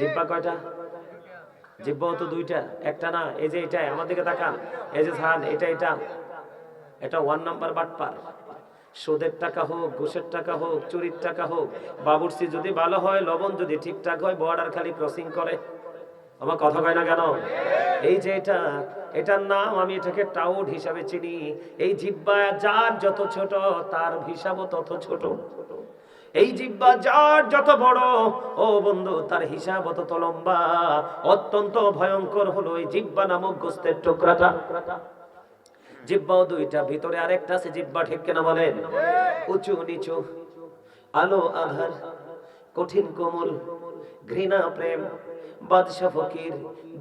জিহ্বা কয়টা? জিহ্বাও তো দুইটা, একটা না। এই যে এটা, আমার দিকে তাকান, এই যে ধান, এটা 1 নাম্বার বাটপার। সুদের টাকা হোক, ঘুষের টাকা হোক, চুরির টাকা হোক, বাবুর্চি যদি ভালো হয়, লবণ যদি ঠিকঠাক হয়, বর্ডার খালি ক্রসিং করে। আমার কথা কয় না কেন? এই যে এটার নাম, আমি এটাকে টাউট হিসাবে চিনি। এই জিহ্বা যার যত ছোট, তার হিসাবও তত ছোট। এই জিহ্বা যার যত বড়, ও বন্ধু, তার হিসাব তত লম্বা। অত্যন্ত ভয়ঙ্কর হলো এই জিহ্বা নামক গোস্তের টুকরাটা। জিহ্বাও দুইটা, ভিতরে আরেকটা আছে জিহ্বা, ঠিক কিনা বলেন? উঁচু নিচু, আলো আধার, কঠিন কোমল, ঘৃণা প্রেম, বাদশা ফকির,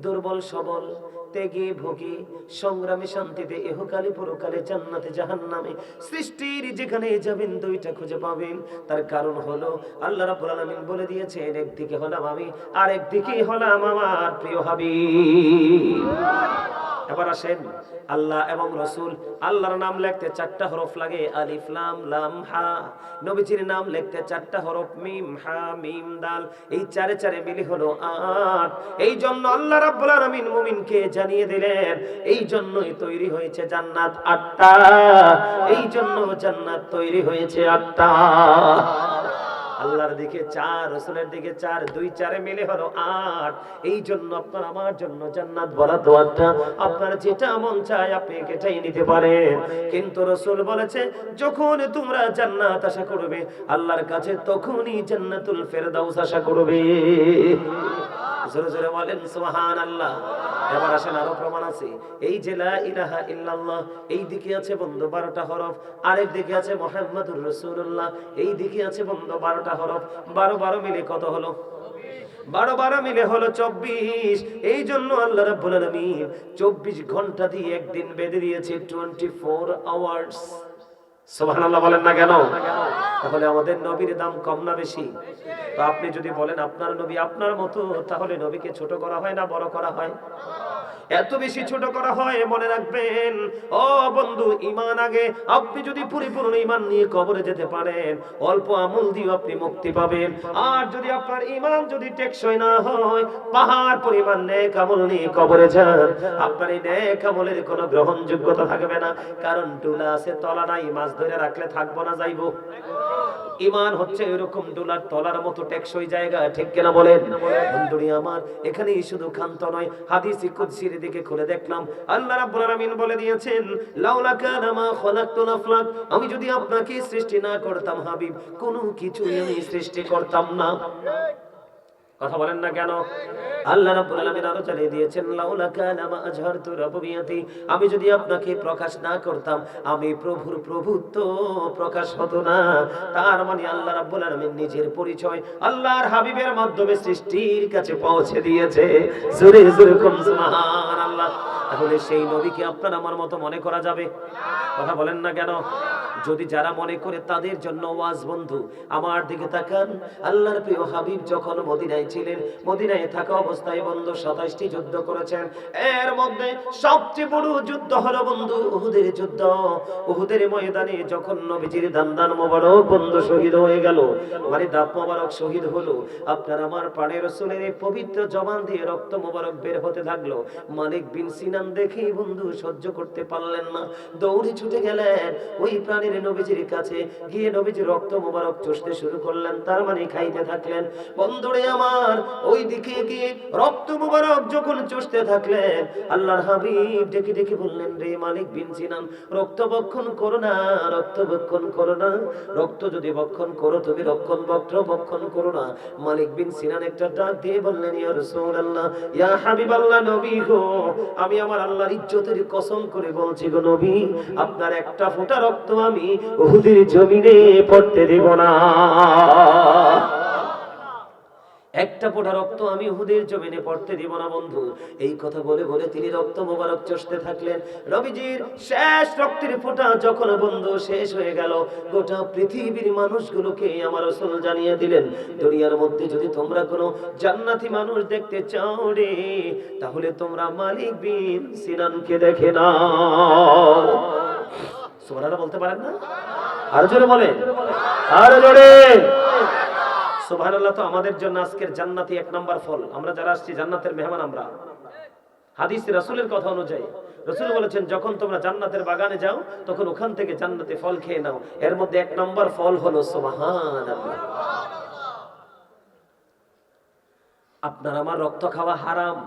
দুর্বল সবল, ত্যাগী ভোগী, সংগ্রামী শান্তিতে, ইহকালে পরকালে, জান্নাতে জাহান্নামে, সৃষ্টির যেখানে যাবেন দুইটা খুঁজে পাবেন। তার কারণ হলো আল্লাহ রাব্বুল আলামিন বলে দিয়েছেন, একদিকে হলাম আমি, আর একদিকে হলাম আমার প্রিয় হাবিব। এবার আসেন, আল্লাহ এবং রসুল, আল্লাহর নাম লিখতে 4টা হরফ লাগে, আলিফ লাম লাম হা। নবীজির নাম লিখতে 4টা হরফ, মিম হা মিম দাল। এই চারে চারে মিলি হলো 8। এই জন্য আল্লাহ রাব্বুল আলামিন মুমিনকে জানিয়ে দিলেন, এই জন্যই তৈরি হয়েছে জান্নাত 8টা। এই জন্য জান্নাত তৈরি হয়েছে 8টা। আল্লাহর দিকে 4, রাসূলের দিকে 4, 2 4 মিলে হলো 8। এই জন্য আপনার আমার জন্য জান্নাত বরাদ্দ 8টা। আপনার যেটা মন চায় আপনি এটাই নিতে পারেন। কিন্তু রাসূল বলেছে, যখন তোমরা জান্নাত আশা করবে আল্লাহর কাছে, তখনই জান্নাতুল ফেরদাউস আশা করবে। জোরে জোরে বলেন সুবহানাল্লাহ। এবার আসেন, আরো প্রমাণ আছে। এই যে লা ইলাহা ইল্লাল্লাহ, এই দিকে আছে বন্ধু 12টা হরফ, আরেক দিকে আছে মুহাম্মাদুর রাসূলুল্লাহ, এই দিকে আছে বন্ধু 12টা হরফ। 12 মিলে কত হলো? 12 মিলে হলো 24। এই জন্য আল্লাহ রাব্বুল আলামিন 24 ঘন্টা দিয়ে একদিন বেঁধে দিয়েছে, 24 আওয়ার্স। সুবহানাল্লাহ বলেন না কেন? তাহলে আমাদের নবীর দাম কম না বেশি? তো আপনি যদি বলেন আপনার নবী আপনার মতো, তাহলে নবীকে ছোট করা হয় না বড় করা হয়? এত বেশি ছোট করা হয়। মনে রাখবেন ও বন্ধু, ঈমান আগে। আপনি যদি পরিপূর্ণ ঈমান নিয়ে কবরে যেতে পারেন, অল্প আমল দিয়ে আপনি মুক্তি পাবেন। আর যদি আপনার ঈমান যদি টেকসই না হয়, পাহাড় পরিমাণ নেক আমল নিয়ে কবরে যান, আপনার এই নেক আমলের কোনো গ্রহণযোগ্যতা থাকবে না। কারণ ডুলা আছে, তলা নাই, মাছ ধরে রাখলে থাকবো না যাইবো? ঈমান হচ্ছে এরকম ডোলার তলার মতো টেকসই জায়গা, ঠিক কিনা বলেন? বন্ধুরি আমার, এখানেই শুধু ক্ষান্ত নয়, হাদিস কুদসির দিকে খুলে দেখলাম, আল্লাহ রাব্বুল আলামিন বলে দিয়েছেন, লাউলা কানা মা খালাকতুল আফলাক, আমি যদি আপনাকে সৃষ্টি না করতাম হাবিব, কোনো কিছুই আমি সৃষ্টি করতাম না। কথা বলেন না কেন? আল্লাহ রাব্বুল আলামিন আরো চালিয়ে দিয়েছেন, লাউলা কানা মা আজহারতু রাব্বিয়াতি, আমি যদি আপনাকে প্রকাশ না করতাম, আমি প্রভুর প্রভুত্ব প্রকাশ হতো না। তার মানে আল্লাহ রাব্বুল আলামিন নিজের পরিচয় আল্লাহর হাবিবের মাধ্যমে সৃষ্টির কাছে পৌঁছে দিয়েছে। জোরে জোরে কোন সুবহানাল্লাহ। তাহলে সেই নবীকে আপনার আমার মতো মনে করা যাবে? কথা বলেন না কেন? যদি যারা মনে করে, তাদের জন্য ওয়াজ। বন্ধু আমার দিকে তাকান, আল্লাহর প্রিয় হাবিব যখন মদিনায় ছিলেন, মদিনায় থাকা অবস্থায় বন্ধু 27টি যুদ্ধ করেছেন। এর মধ্যে সবচেয়ে বড় যুদ্ধ হলো বন্ধু উহুদের যুদ্ধ। উহুদের ময়দানে যখন নবীজির দান্দান মোবারক বন্ধু শহীদ হয়ে গেল, মানে দাঁত মোবারক শহীদ হলো, আপনার আমার পানে রাসূলের এই পবিত্র জবান দিয়ে রক্ত মোবারক বের হতে থাকলো। মালিক বিন সিনান দেখে বন্ধু সহ্য করতে পারলেন না, দৌড়ে ছুটে গেলেন ওই প্রাণের নবীজির কাছে, গিয়ে নবীজির রক্ত মোবারক চুষতে শুরু করলেন, তার মানে খাইতে থাকলেন। বন্ধুরে আমার, ওই দিকে গিয়ে রক্ত মোবারক যখন চুষতে থাকলেন, আল্লাহর হাবিব ডেকে ডেকে বললেন, রে মালিক বিন সিনান, রক্ত ভক্ষণ করো না, রক্ত ভক্ষণ করো না। রক্ত যদি ভক্ষণ করো তুমি, ভক্ষণ করো না। মালিক বিন সিনান একটা ডাক দিয়ে বললেন, ইয়া রাসূলুল্লাহ, ইয়া হাবিবাল্লাহ, নবী গো, আমি আমার আল্লাহর ইজ্জতের কসম করে বলছি গো নবী, আপনার একটা ফোঁটা রক্ত আমি উহুদের জমিনে পড়তে দেব না। একটা ফোঁটা রক্ত আমি উহুদের জমিনে পড়তে দিব না বন্ধু। এই কথা বলে বলে তিনি রক্ত মোবারক চষতে থাকলেন। নবীজির শেষ রক্তের ফোঁটা যখন বন্ধু শেষ হয়ে গেল, গোটা পৃথিবীর মানুষগুলোকে আমার রাসূল জানিয়ে দিলেন, দুনিয়ার মধ্যে যদি তোমরা কোনো জান্নাতি মানুষ দেখতে চাও রে, তাহলে তোমরা মালিক বিন সিনানকে দেখে নাও। সুবহানাল্লাহ বলতে পারেন না? আরো জোরে বলেন, আরো জোরে। সুবহানাল্লাহ। তো আমাদের জন্য আজকের জান্নাতি এক নাম্বার ফল। আমরা যারা আসছি জান্নাতের মেহমান আমরা। হাদিসে রাসূলের কথা অনুযায়ী রাসূল বলেছেন, যখন তোমরা জান্নাতের বাগানে যাও তখন ওখান থেকে জান্নাতে ফল খেয়ে নাও। এর মধ্যে এক নাম্বার ফল হলো সুবহানাল্লাহ। আপনার আমার রক্ত খাওয়া হারাম,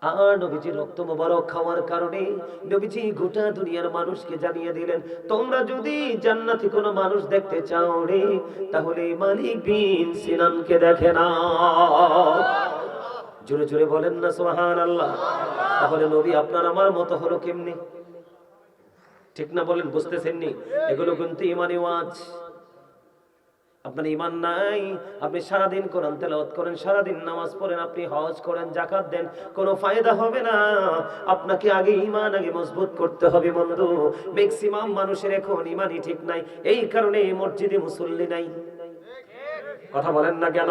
আর নবীজির রক্ত মোবারক খাওয়ার কারণে নবীজি গোটা দুনিয়ার মানুষকে জানিয়ে দিলেন, তোমরা যদি জান্নাতে কোনো মানুষ দেখতে চাও রে, তাহলে মালিক বিন সিনানকে দেখে না। জোরে জোরে বলেন না সুবহানাল্লাহ। তাহলে নবী আপনার আমার মতো হলো কেমনে? ঠিক না বলেন? বুঝতেছেন নি? এগুলো কিন্তু ঈমানি ওয়াজ। আপনার ঈমান নাই, আপনি সারাদিন কোরআন তেলাওয়াত করেন, সারাদিন নামাজ পড়েন, আপনি হজ করেন, যাকাত দেন, কোনো ফায়দা হবে না। আপনাকে আগে ঈমান আগে মজবুত করতে হবে বন্ধু। ম্যাক্সিমাম মানুষের এখন ঈমানই ঠিক নাই, এই কারণে মসজিদে মুসল্লি নাই। কথা বলেন না কেন?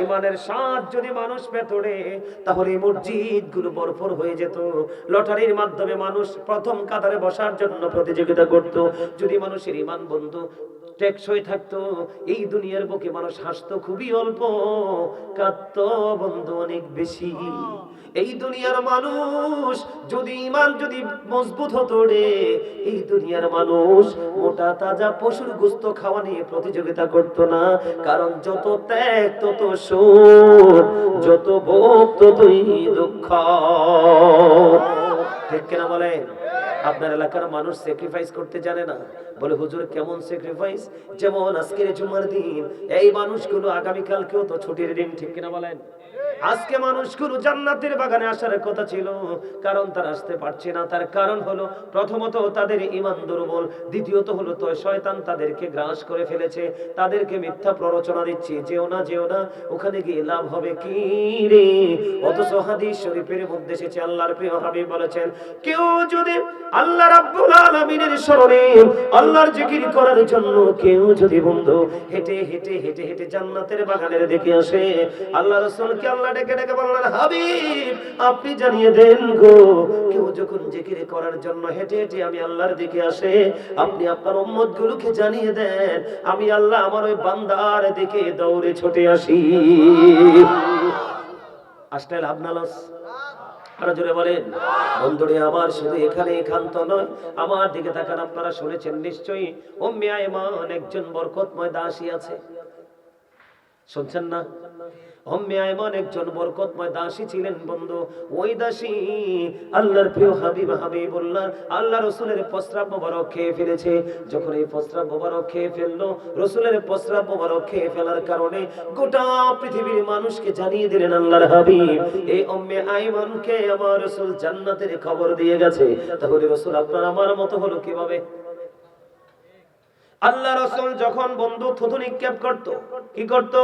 ঈমানের স্বাদ যদি মানুষ পেতরে, তাহলে মসজিদ গুলো ভরপুর হয়ে যেত। লটারির মাধ্যমে মানুষ প্রথম কাতারে বসার জন্য প্রতিযোগিতা করত। যদি মানুষের ঈমান বন্ধু টেকসই থাকতো, এই দুনিয়ার বুকে মানুষ হাসতো খুবই অল্প, কাঁদতো বন্ধু অনেক বেশি। এই দুনিয়ার মানুষ যদি ঈমান যদি মজবুত হতো রে, এই দুনিয়ার মানুষ মোটা তাজা পশুর গোশত খাওয়া নিয়ে প্রতিযোগিতা করতো না। কারণ যত ত্যাগ তত সুখ, যত ভোগ ততই দুঃখ। ঠিক কিনা বলেন? আপনার এলাকার মানুষ স্যাক্রিফাইস করতে জানে না। বলে হুজুর কেমন স্যাক্রিফাইস? যেমন আজকের জুমার দিন, এই মানুষগুলো আগামীকালকেও তো ছুটির দিন। ঠিক কিনা বলেন? আজকে মানুষগুলো জান্নাতের বাগানে আসার কথা ছিল, কারণ তারা আসতে পারছে না। তার কারণ হলো প্রথমত তাদের ঈমান দুর্বল, দ্বিতীয়ত হলো তো শয়তান তাদেরকে গ্রাস করে ফেলেছে, তাদেরকে মিথ্যা প্ররোচনা দিচ্ছে, যেও না যেও না, ওখানে গিয়ে লাভ হবে কি রে। অথচ হাদিস শরীফের মধ্যে এসেছে, আল্লাহর প্রিয় হাবিব বলেছেন, কেউ যদি আল্লাহ রাব্বুল আলামিনের স্মরণে আল্লাহর জিকির করার জন্য কেউ যদি বন্ধু হেঁটে হেঁটে হেঁটে হেঁটে জান্নাতের বাগানের দিকে আসে, আল্লাহ রাসূলকে আল্লাহ ডেকে ডেকে বললেন, হাবিব আপনি জানিয়ে দেন গো, কেউ যখন জিকির করার জন্য হেঁটে হেঁটে আমি আল্লাহর দিকে আসে, আপনি আপনার উম্মত গুলোকে জানিয়ে দেন, আমি আল্লাহ আমার ওই বান্দার দিকে দৌড়ে ছুটে আসি। আসলে লাভ না লস? আরো জোরে বলেন। বন্ধুরে আমার, শুধু এখানে একান্ত নয়, আমার দিকে তাকান। আপনারা শুনেছেন নিশ্চয়ই, উম্মে আয়মান একজন বরকতময় দাসী আছে, শুনছেন না? উম্মে আয়মান একজন বরকতময় দাসী ছিলেন বন্ধু। ওই দাসী আল্লাহর প্রিয় হাবিবুল্লাহ আল্লাহ রাসূলের প্রস্রাব মোবারক খেয়ে ফেলেছে। যখন এই প্রস্রাব মোবারক খেয়ে ফেললো, রাসূলের প্রস্রাব মোবারক খেয়ে ফেলার কারণে গোটা পৃথিবীর মানুষকে জানিয়ে দিলেন আল্লাহর হাবিব, এই উম্মে আয়মানকে আমার রাসূল জান্নাতের খবর দিয়ে গেছে। তাহলে রাসূল আপনার আমার মতো হলো কিভাবে? আল্লাহ রাসূল যখন বন্ধু থুতু নিক্ষেপ করত, কি করত?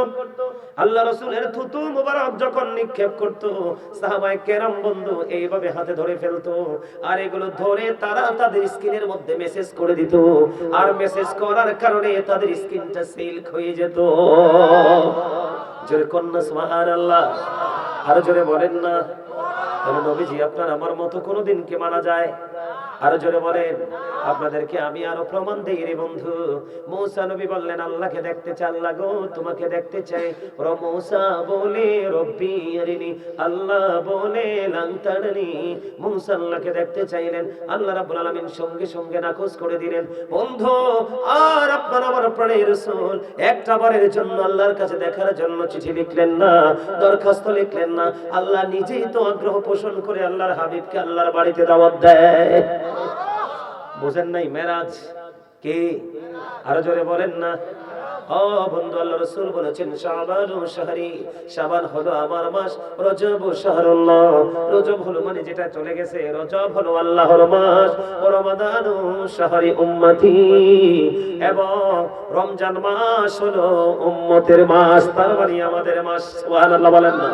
আল্লাহ রাসূলের থুতু মোবারক যখন নিক্ষেপ করত, সাহাবায়ে কেরাম বন্ধু এইভাবে হাতে ধরে ফেলতো, আর এগুলো ধরে তারা তাদের স্কিনের মধ্যে মেসেজ করে দিত, আর মেসেজ করার কারণে তাদের স্কিনটা সিল্ক হয়ে যেত। জোরে কন্যা সুবহানাল্লাহ। আর জোরে বলেন না। তাহলে নবীজি আপনার আমার মতো কোনোদিন কি মানা যায়? আরো জোরে বলেন। আপনাদেরকে আমি আরো প্রমাণ দেই রে বন্ধু। মূসা নবী বললেন, আল্লাহকে দেখতে চাই, আল্লাহ গো তোমাকে দেখতে চাই। মূসা বলে রব্বি আরিনি, আল্লাহ বলে লান তারানি। মূসা আল্লাহকে দেখতে চাইলেন, আল্লাহ রাব্বুল আলামিন সঙ্গে সঙ্গে নাকচ করে দিলেন। বন্ধু, আর আপনার আমার প্রাণের রাসূল একটা বারের জন্য আল্লাহর কাছে দেখার জন্য চিঠি লিখলেন না, দরখাস্ত লিখলেন না, আল্লাহ নিজেই তো আগ্রহ পোষণ করে আল্লাহর হাবিবকে আল্লাহর বাড়িতে দাওয়াত দেয়। বুঝেন নাই? মেরাজ কে? আরো জোরে বলেন না। ও বন্ধু, আল্লাহ রাসূল বলেছেন, শাবানু শাহরি, শাবান হলো আমার মাস, রজব শাহরুল্লাহ, রজব হলো মানে যেটা চলে গেছে, রজব হলো আল্লাহর মাস, রমাদানু শাহরি উম্মতি, এবং রমজান মাস হলো উম্মতের মাস, তার মানে আমাদের মাস। সুবহানাল্লাহ বলেন না।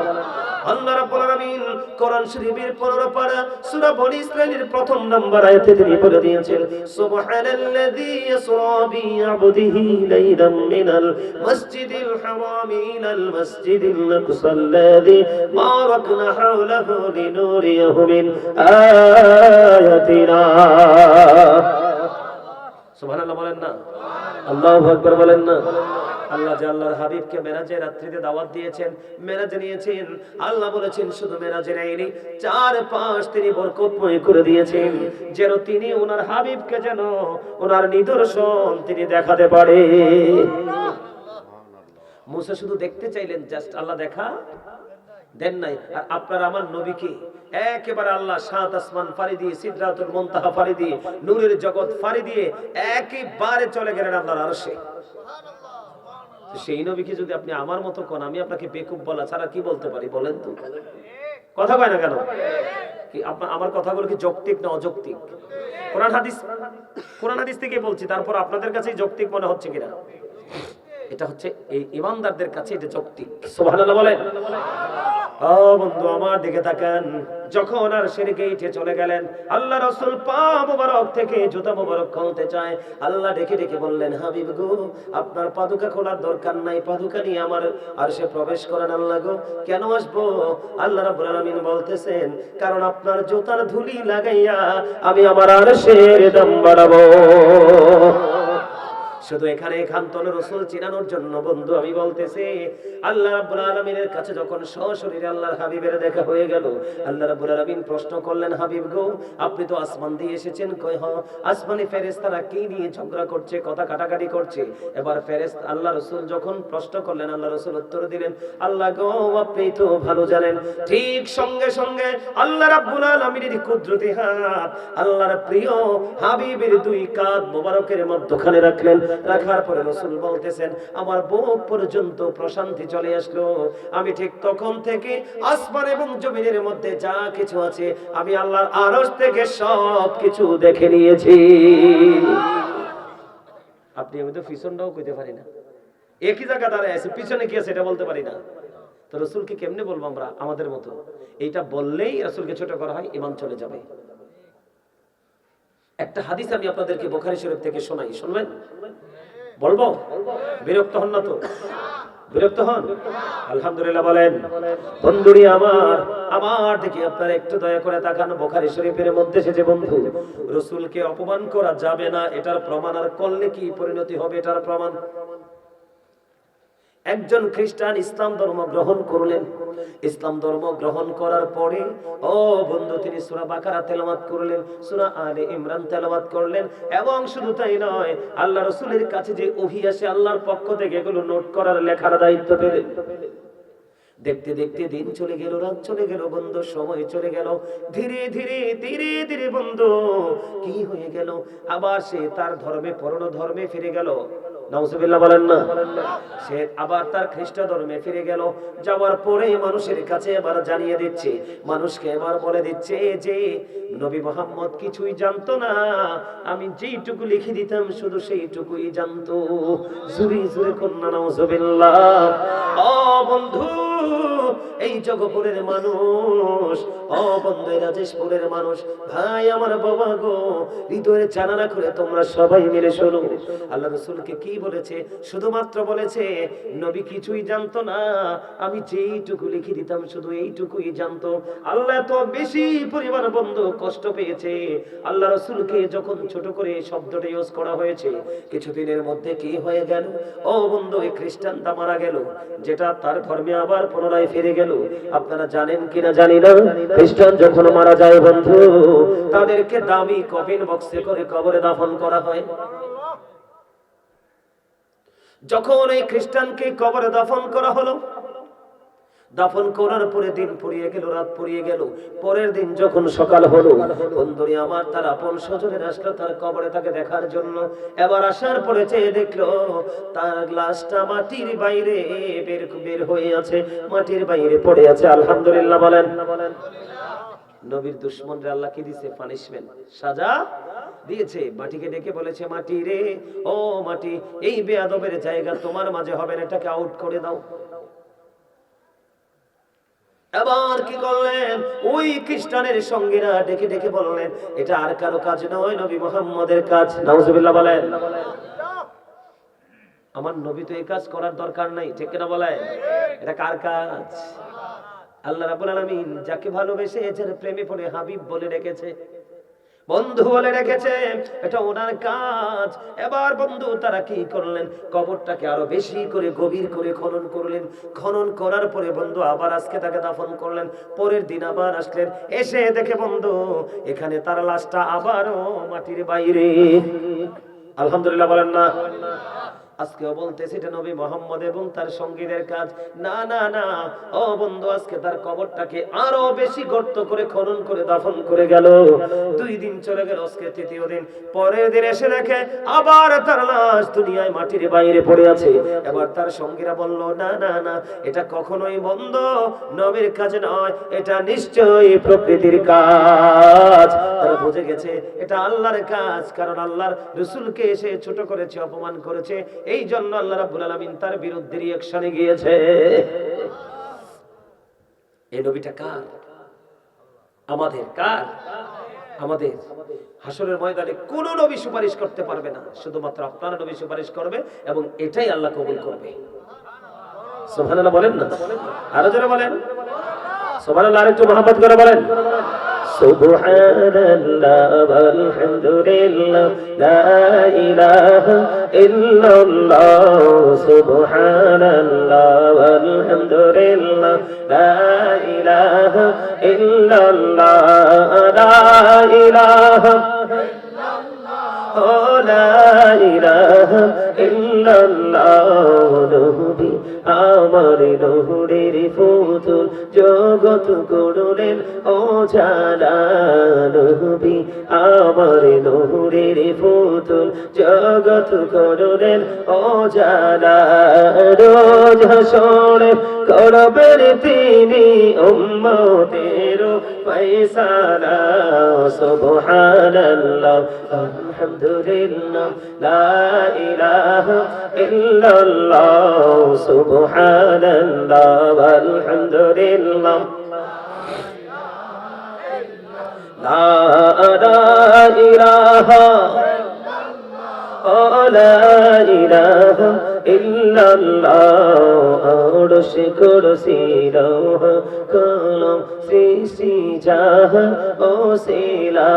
আল্লাহ রাব্বুল আলামিন কোরআন শরীফের 15 পারা সূরা বনী ইসরাঈলের প্রথম নম্বর আয়াতে তিনি বলে দিয়েছেন, সুবহানাল্লাযী ইসরা বিআবদিহি লাইলাম মিনাল মাসজিদিল হারাম ইলাল মাসজিদিল আকসাল্লাযী বারাকনা হাওলাহু লিনুরিয়াহু মিন আয়াতিনা। সুবহানাল্লাহ বলেন না। আল্লাহু আকবার বলেন না। আল্লাহ যে আল্লাহর হাবিবকে মেরাজের রাত্রিতে দাওয়াত দিয়েছেন, মেরাজে নিয়েছেন, আল্লাহ বলেছেন শুধু মেরাজে নেয়নি, 4-5 তিনি বরকতময় করে দিয়েছেন, যেন তিনি ওনার হাবিবকে যেন ওনার নিদর্শন তিনি দেখাতে পারে। মুসা শুধু দেখতে চাইলেন, জাস্ট আল্লাহ দেখা দেন নাই। আর আপনার আমার নবীকে একেবারে আল্লাহ 7 আসমান ফাড়ি দিয়ে, সিদরাতুল মুনতাহা ফাড়ি দিয়ে, নূরের জগৎ ফাড়ি দিয়ে একেবারে চলে গেলেন আল্লাহর আরশে। সেই নবীকে যদি আপনি আমার মতো কোন, আমি আপনাকে বেকুব বলা ছাড়া কি বলতে পারি বলেন তো? কথা কয় না কেন? কি আমার কথাগুলো কি যৌক্তিক না অযৌক্তিক? কোরআন হাদিস থেকে বলছি, তারপর আপনাদের কাছে যৌক্তিক মনে হচ্ছে কিনা? এটা হচ্ছে এই ইমানদারদের কাছে এটা যৌক্তিক। সুবহানাল্লাহ বলেন। ও বন্ধু আমার দিকে তাকান, যখন আর শিরকে উঠে চলে গেলেন, আল্লাহ রাসূল পা মোবারক থেকে জুতা মোবারক খুলতে চায়, আল্লাহ ডেকে ডেকে বললেন, হাবিব গো আপনার পাদুকা খোলার দরকার নাই, পাদুকা নিয়ে আমার আরশে প্রবেশ করেন। আল্লাহ গো কেন আসবো? আল্লাহ রাব্বুল আলামিন বলতেছেন, কারণ আপনার জুতার ধুলি লাগাইয়া আমি আমার আরশের দাম বাড়াবো। শুধু এখানে খান্তন রাসূল চিনানোর জন্য বন্ধু আমি বলতেছি, আল্লাহ রাব্বুল আলামিনের কাছে যখন সশরীরে আল্লাহর হাবিবের দেখা হয়ে গেল, আল্লাহ রাব্বুল আলামিন প্রশ্ন করলেন, হাবিব গো আপনি তো আসমান দিয়ে এসেছেন, কই হ আসমানি ফেরেশতারা কি নিয়ে ঝগড়া করছে, কথা কাটাকাটি করছে। এবার ফেরেশতা আল্লাহ রাসূল যখন প্রশ্ন করলেন, আল্লাহ রাসূল উত্তর দিলেন, আল্লাহ গো আপনি তো ভালো জানেন। ঠিক সঙ্গে সঙ্গে আল্লাহ রাব্বুল আলামিনের কুদরতি হাত আল্লাহর প্রিয় হাবিবের 2 কাঁধ মোবারকের মধ্যখানে রাখলেন। রাখার পরে রাসূল বলতেছেন, আমার বুক পর্যন্ত প্রশান্তি চলে আসলো। আমি ঠিক তখন থেকে আসমান এবং জমিনের মধ্যে যা কিছু আছে আমি আল্লাহর আরশ থেকে সব কিছু দেখে নিয়েছি। আপনি আমি তো পিছনটাও কইতে পারি না, একই জায়গা দাঁড়ায় আছে, পিছনে কি আছে এটা বলতে পারি না। তো রাসূলকে কেমনে বলবো আমরা আমাদের মতো? এইটা বললেই রাসূলকে ছোট করা হয়, ঈমান চলে যাবে। একটা হাদিস আমি আপনাদেরকে বুখারী শরীফ থেকে শোনাই, শুনবেন? বলবো? বিরক্ত হন না তো? বিরক্ত হন? আলহামদুলিল্লাহ বলেন। বন্ধুরি আমার দিকে আপনারা একটু দয়া করে তাকান। বুখারী শরীফের মধ্যে এসেছে বন্ধু, রাসূলকে অপমান করা যাবে না, এটার প্রমাণ। আর করলে কি পরিণতি হবে এটার প্রমাণ। একজন খ্রিস্টান ইসলাম ধর্ম গ্রহণ করলেন। ইসলাম ধর্ম গ্রহণ করার পরে ও বন্ধু তিনি সূরা বাকারা তেলাওয়াত করলেন, সূরা আলে ইমরান তেলাওয়াত করলেন, এবং শুধু তাই নয়, আল্লাহ রাসূলের কাছে যে ওহী আসে আল্লাহর পক্ষ থেকে এগুলো নোট করার, লেখার দায়িত্ব পেলেন। দেখতে দেখতে দিন চলে গেল, রাত চলে গেল বন্ধু, সময় চলে গেল। ধীরে ধীরে ধীরে ধীরে বন্ধু কি হয়ে গেল? আবার সে তার ধর্মে, পুরনো ধর্মে ফিরে গেল। নাউজুবিল্লাহ বলেন না? সে আবার তার খ্রিস্ট ধর্মে ফিরে গেল। যাওয়ার পরে মানুষের কাছে এবার জানিয়ে দিচ্ছে, মানুষকে এবার বলে দিচ্ছে যে নবী মুহাম্মদ কিছুই জানতো না, আমি যেইটুকু লিখে দিতাম শুধু সেইটুকুই জানতো। জুরি জুরি কন্যা নাউজুবিল্লাহ। ও বন্ধু এই জগপুরের মানুষ, ও বন্ধু রাজেশপুরের মানুষ, ভাই আমার বাবা গো, হৃদয়ের জানালা খুলে তোমরা সবাই মিলে শোনো। আল্লাহ রাসূলকে কি বলেছে? শুধুমাত্র বলেছে নবী কিছুই জানতো না, আমি যেইটুকু লিখে দিতাম শুধু এইটুকুই জানতো। আল্লাহ তো বেশি পরিমাণ বন্ধু কষ্ট পেয়েছে। আল্লাহ রাসূলকে যখন ছোট করে শব্দটা ইউজ করা হয়েছে, কিছুদিনের মধ্যে কি হয়ে গেল? ও বন্ধু এই খ্রিস্টানটা মারা গেল, যেটা তার ধর্মে আবার পুনরায় ফিরে গেল। আপনারা জানেন কিনা জানি না, খ্রিস্টান যখন মারা যায় বন্ধু, তাদেরকে দামি কফিন বক্সে করে কবরে দাফন করা হয়। যখন এই খ্রিস্টানকে কবরে দাফন করা হলো, দাফন করার পরে দিন ফুরিয়ে গেল, রাত ফুরিয়ে গেল। পরের দিন যখন সকাল হলো, বন্ধুরি আমার তার আপন স্বজনের আসলো তার কবরে তাকে দেখার জন্য। এবার আসার পরে চেয়ে দেখলো তার লাশটা মাটির বাইরে বের হয়ে আছে, মাটির বাইরে পড়ে আছে। আলহামদুলিল্লাহ বলেন। নবীর দুশমনরা আল্লাহ কি দিয়েছে? পানিশমেন্ট, সাজা দিয়েছে। মাটিকে ডেকে বলেছে, মাটি রে, ও মাটি, এই বেয়াদবের জায়গা তোমার মাঝে হবে না, এটাকে আউট করে দাও। এবার কি করলেন? ওই খ্রিস্টানের সঙ্গীরা ডেকে ডেকে বললেন, এটা আর কারো কাজ নয়, নবী মুহাম্মদের কাজ। নাউজুবিল্লাহ বলেন। আমার নবী তো এই কাজ করার দরকার নাই, ঠিক কিনা বলেন? এটা কার কাজ? আল্লাহ রাব্বুল আলামিন যাকে ভালোবেসে যার প্রেমে পড়ে হাবিব বলে রেখেছে। বন্ধু বলে রেখেছে, এটা ওনার কাজ। এবার বন্ধু তারা কি করলেন, কবরটাকে আরো বেশি করে গভীর করে খনন করলেন। খনন করার পরে বন্ধু আবার আজকে তাকে দাফন করলেন। পরের দিন আবার আসলেন, এসে দেখে বন্ধু এখানে তার লাশটা আবারও মাটির বাইরে। আলহামদুলিল্লাহ বলেন না? আজকেও বলতেছে এটা নবী মোহাম্মদ এবং তার সঙ্গীদের কাজ। না না না, ও বন্ধু আজকে তার কবরটাকে আরো বেশি গর্ত করে খনন করে দাফন করে গেল। 2 দিন চলে গেল, আজকে 3য় দিন। পরের দিন এসে দেখে আবার তার লাশ দুনিয়ায় মাটির বাইরে পড়ে আছে। এবার তার সঙ্গীরা বলল, না না না, এটা কখনোই বন্ধ নবীর কাজ নয়, এটা নিশ্চয়ই প্রকৃতির কাজ। তারা বুঝে গেছে এটা আল্লাহর কাজ, কারণ আল্লাহর রাসূলকে এসে ছোট করেছে, অপমান করেছে, এই জন্য আল্লাহ রাব্বুল আলামিন তার বিরুদ্ধে রিঅ্যাকশনে গিয়েছে। এই নবীটা কার? আমাদের। কার? আমাদের। হাসরের ময়দানে কোন নবী সুপারিশ করতে পারবে না, শুধুমাত্র আপনার নবী সুপারিশ করবে, এবং এটাই আল্লাহ কবুল করবে। সুবহানাল্লাহ বলেন না? আরো জোরে বলেন সুবহানাল্লাহ, আরেকটু মহব্বত করে বলেন সুবহানাল্লাহ ওয়ালহামদুলিল্লাহ লা ইলাহা ইল্লাল্লাহ সুবহানাল্লাহ ওয়ালহামদুলিল্লাহ লা ইলাহা ইল্লাল্লাহ লা ইলাহা ও লা ইলাহা ইল্লাল্লাহ নবী আমার নূরের ফুতুল জগৎ গড়লেন ও জালা নবী আমার নূরের ফুতুল জগৎ গড়লেন ও জালা রোজ হাসরে করবেন তিনি উম্মতের ফয়সালা সুবহানাল্লাহ আলহামদুলিল্লাহ লা ইলাহা ইল্লাল্লাহ সুবহানাল্লাহ আলহামদুলিল্লাহ লা ইলাহা লা ইলাহা ইল্লাল্লাহ আরশ কুরসি লৌহ কলম সৃষ্টি জাহান ও সিলা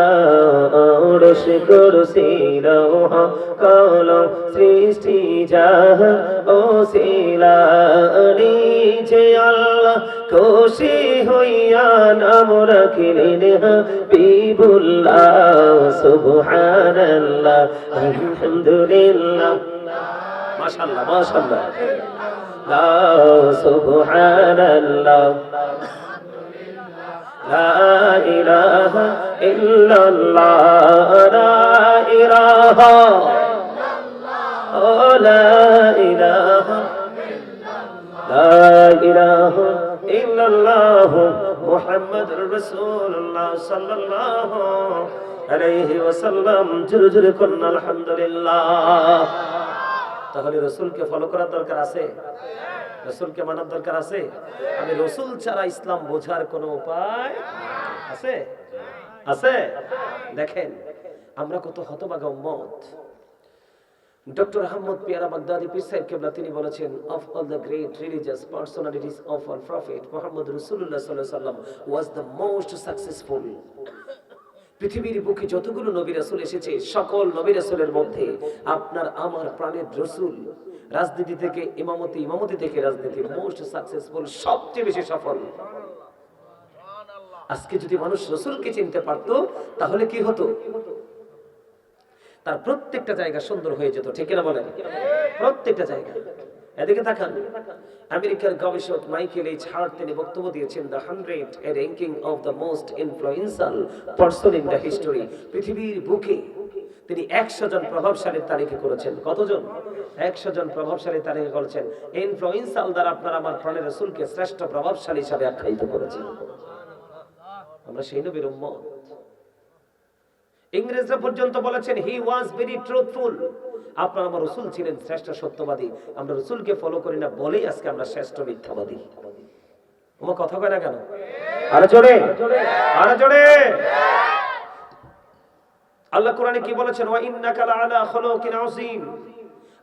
আরশ কুরসি লৌহ কলম সৃষ্টি জাহান ও সিলা নিচে আল্লাহ খুশি হইয়া নাম রাখিলেন হাবিবুল্লাহ সুবহানাল্লাহ আলহামদুলিল্লাহ মাশাআল্লাহ মাশাআল্লাহ লা সুবহানাল্লাহ লা ইলাহা ইল্লাল্লাহ লা ইলাহা লা ইলাহা লা ইলাহা ইল্লাল্লাহ মুহাম্মাদুর রাসূলুল্লাহ সাল্লাল্লাহু আলাইহি ওয়াসাল্লাম। জোরে জোরে করুন আলহামদুলিল্লাহ। তাহলে রাসূলকে ফলো করার দরকার আছে, রাসূলকে মানার দরকার আছে। আমি রাসূল ছাড়া ইসলাম বোঝার কোনো উপায় আছে? আছে? দেখেন আমরা কত হতভাগা উম্মত। ডক্টর আহমদ পিয়ারা বাগদাদি পীর সাহেব কেবলা তিনি বলেছেন, of all the great religious personalities of our prophet Muhammad Rasulullah sallallahu alaihi wasallam was the most successful. পৃথিবীর বুকে যতগুলো নবী রাসূল এসেছে সকল নবী রাসূলের মধ্যে আপনার আমার প্রাণের রাসূল রাজনীতি থেকে ইমামতি, ইমামতি থেকে রাজনীতি, মোস্ট সাকসেসফুল, সবচেয়ে বেশি সফল। আজকে যদি মানুষ রাসূলকে চিনতে পারতো তাহলে কি হতো? তার প্রত্যেকটা জায়গা সুন্দর হয়ে যেত, ঠিক না বলেন? প্রত্যেকটা জায়গা। এদিকে তাকান, আমেরিকার গবেষক মাইকেল এইচ হার্ট তিনি বক্তব্য দিয়েছেন, the 100 A ranking of the most influential person in the history. পৃথিবীর বুকে তিনি 100 জন প্রভাবশালীর তালিকা করেছেন। কতজন? 100 জন প্রভাবশালী তালিকা করেছেন। ইনফ্লুয়েন্সিয়াল দ্বারা আপনার আমার প্রাণের রাসূলকে শ্রেষ্ঠ প্রভাবশালী হিসেবে আখ্যায়িত করেছেন। আমরা সেই নবীর উম্মত। ইংরেজরা পর্যন্ত বলেছেন হি ওয়াজ ভেরি ট্রুথফুল। আপনার আমার রাসূল ছিলেন শ্রেষ্ঠ সত্যবাদী। আমরা রাসূলকে ফলো করি না বলেই আজকে আমরা শ্রেষ্ঠ মিথ্যাবাদী। তোমার কথা কয় না কেন? আরে জোরে, আরে জোরে। আল্লাহ কোরআনে কি বলেছেন? ওয়া ইন্নাকা লাআলা খুলুকিন আযীম।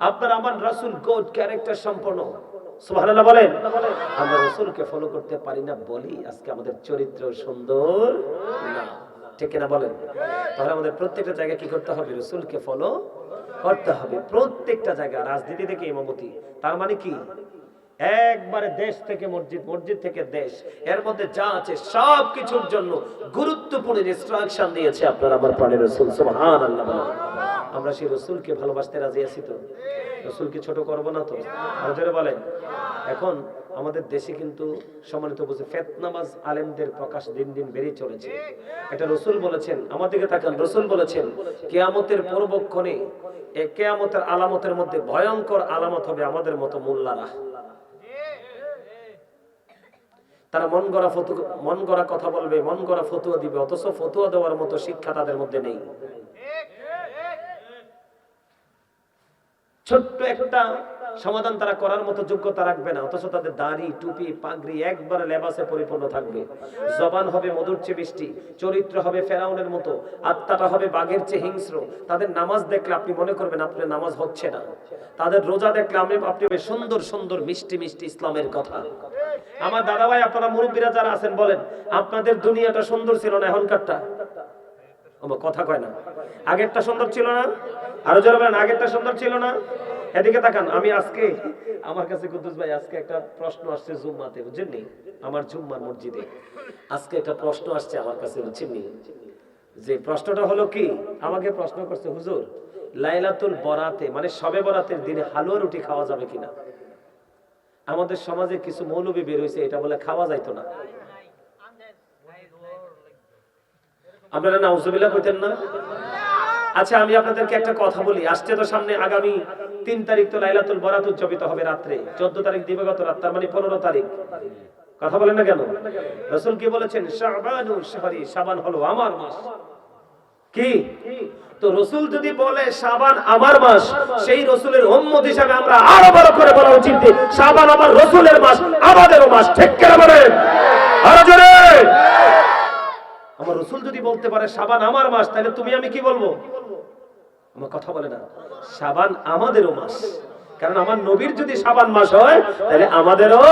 আপনার আমার রাসূল গুড ক্যারেক্টার সম্পন্ন। সুবহানাল্লাহ বলেন। আমরা রাসূলকে ফলো করতে পারি না বলেই আজকে আমাদের চরিত্র সুন্দর না। ঠিক কিনা বলেন? তাহলে আমাদের প্রত্যেকটা জায়গায় কি করতে হবে? রাসূলকে ফলো করতে হবে প্রত্যেকটা জায়গায়। রাজনীতি থেকে ইমামতি, তার মানে কি? একবারে দেশ থেকে মসজিদ, মসজিদ থেকে দেশ, এর মধ্যে যা আছে সব কিছুর জন্য গুরুত্বপূর্ণ ইনস্ট্রাকশন দিয়েছে আপনার আমার প্রাণের রাসূল। সুবহানাল্লাহ। আমরা সেই রাসূলকে ভালোবাসতে রাজি আছি তো? রাসূলকে ছোট করব না তো? আপনারা বলেন। এখন আমাদের দেশে কিন্তু সম্মানিত বুঝে ফিতনাবাজ আলেমদের প্রকাশ দিন দিন বেড়েই চলেছে। এটা রাসূল বলেছেন, আমাদেরকে তাকান, রাসূল বলেছেন কিয়ামতের পূর্বক্ষণে কিয়ামতের আলামতের মধ্যে ভয়ঙ্কর আলামত হবে আমাদের মতো মোল্লারা। তারা মন গড়া কথা বলবে, মন গড়া ফতোয়া দিবে, অথচ ফতোয়া দেওয়ার মতো শিক্ষা তাদের মধ্যে নেই। ছোট্ট একটা সমাধান তারা করার মতো যোগ্যতা রাখবে না, অথচ তাদের দাড়ি, টুপি, পাগড়ি একবারে লেবাসে পরিপূর্ণ থাকবে। জবান হবে মধুর চেয়ে মিষ্টি, চরিত্র হবে ফেরাউনের মতো, আত্মাটা হবে বাঘের চেয়ে হিংস্র। তাদের নামাজ দেখলে আপনি মনে করবেন আপনার নামাজ হচ্ছে না। তাদের রোজা দেখলে আপনি সুন্দর সুন্দর মিষ্টি মিষ্টি ইসলামের কথা। আমার দাদা ভাই, আপনারা মুরব্বীরা যারা আছেন বলেন, আপনাদের দুনিয়াটা সুন্দর ছিল না এখনকারটা? কথা কয় না। আগেরটা সুন্দর ছিল না? আরো যারা বলেন আগেরটা সুন্দর ছিল না? এদিকে তাকান। আমি আজকে আমার কাছে কুদ্দুস ভাই আজকে একটা প্রশ্ন আসছে জুম্মাতে, বুঝছেন নি? আমার জুম্মার মসজিদে আজকে একটা প্রশ্ন আসছে আমার কাছে, বুঝছেন নি? যে প্রশ্নটা হলো কি, আমাকে প্রশ্ন করছে, হুজুর লাইলাতুল বরাতে মানে শবে বরাতের দিনে হালুয়া রুটি খাওয়া যাবে কিনা? আমাদের সমাজে কিছু মৌলবী বের হয়েছে এটা বলে খাওয়া যাইতো না। আপনারা নাউজুবিল্লাহ কইতেন না? আচ্ছা আমি আপনাদেরকে একটা কথা বলি, আসছে তো সামনে আগামী 3 তারিখ তো লাইলাতুল বরাত উদযাপিত হবে রাত্রে, 14 তারিখ দিবাগত রাত, তার মানে 15 তারিখ। কথা বলেন না কেন? রাসূল কি বলেছেন? শাবানু শাহরি, শাবান হলো আমার মাস। কি তো রাসূল যদি বলে শাবান আমার মাস, সেই রাসূলের উম্মত হিসেবে আমরা আরো বড় করে বলা উচিত যে শাবান আমার রাসূলের মাস, আমাদেরও মাস। ঠিক কি না বলেন? আরো জোরে। আমার রাসূল যদি বলতে পারে শাবান আমার মাস, তাহলে তুমি আমি কি বলবো? আমার কথা বলে না, শাবান আমাদেরও মাস। কারণ আমার নবীর যদি শাবান মাস হয়, তাহলে আমাদেরও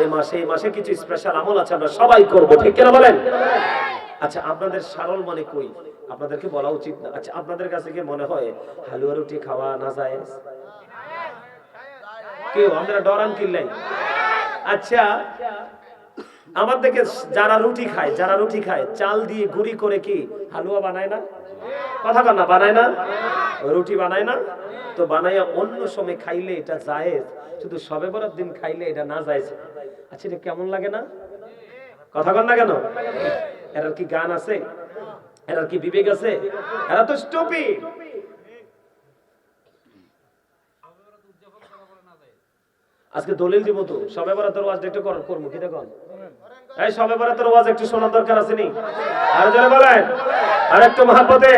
এই মাসে কিছু স্পেশাল আমল আছে, আমরা সবাই করব। ঠিক কি না বলেন? আচ্ছা আপনাদের সারল মনে কই, আপনাদেরকে বলা উচিত না? আচ্ছা আপনাদের কাছে কি মনে হয় হালুয়া রুটি খাওয়া না যায়? কেউ আমরা ডরান কিল্লাই? আচ্ছা আমার দিকে যারা রুটি খায় চাল দিয়ে গুঁড়ি করে কি হালুয়া বানায় না? কথা বল না, বানায় না? রুটি বানায় না? তো বানাইয়া অন্য সময় খাইলে এটা জায়েজ, শুধু শবে বরাত দিন খাইলে এটা না জায়েজ। আচ্ছা এটা কেমন লাগে না? কথা বল না কেন? এর কি গান আছে? এর কি বিবেক আছে? এরা তো স্টুপিড। আজকে দলিল দিব তো, শবে বরাতের ওয়াজ একটু করব কি দেখুন। এই শবে বরাতের ওয়াজ একটু শোনার দরকার আছে নি? আর জোরে বলেন, আর একটু মহব্বতে।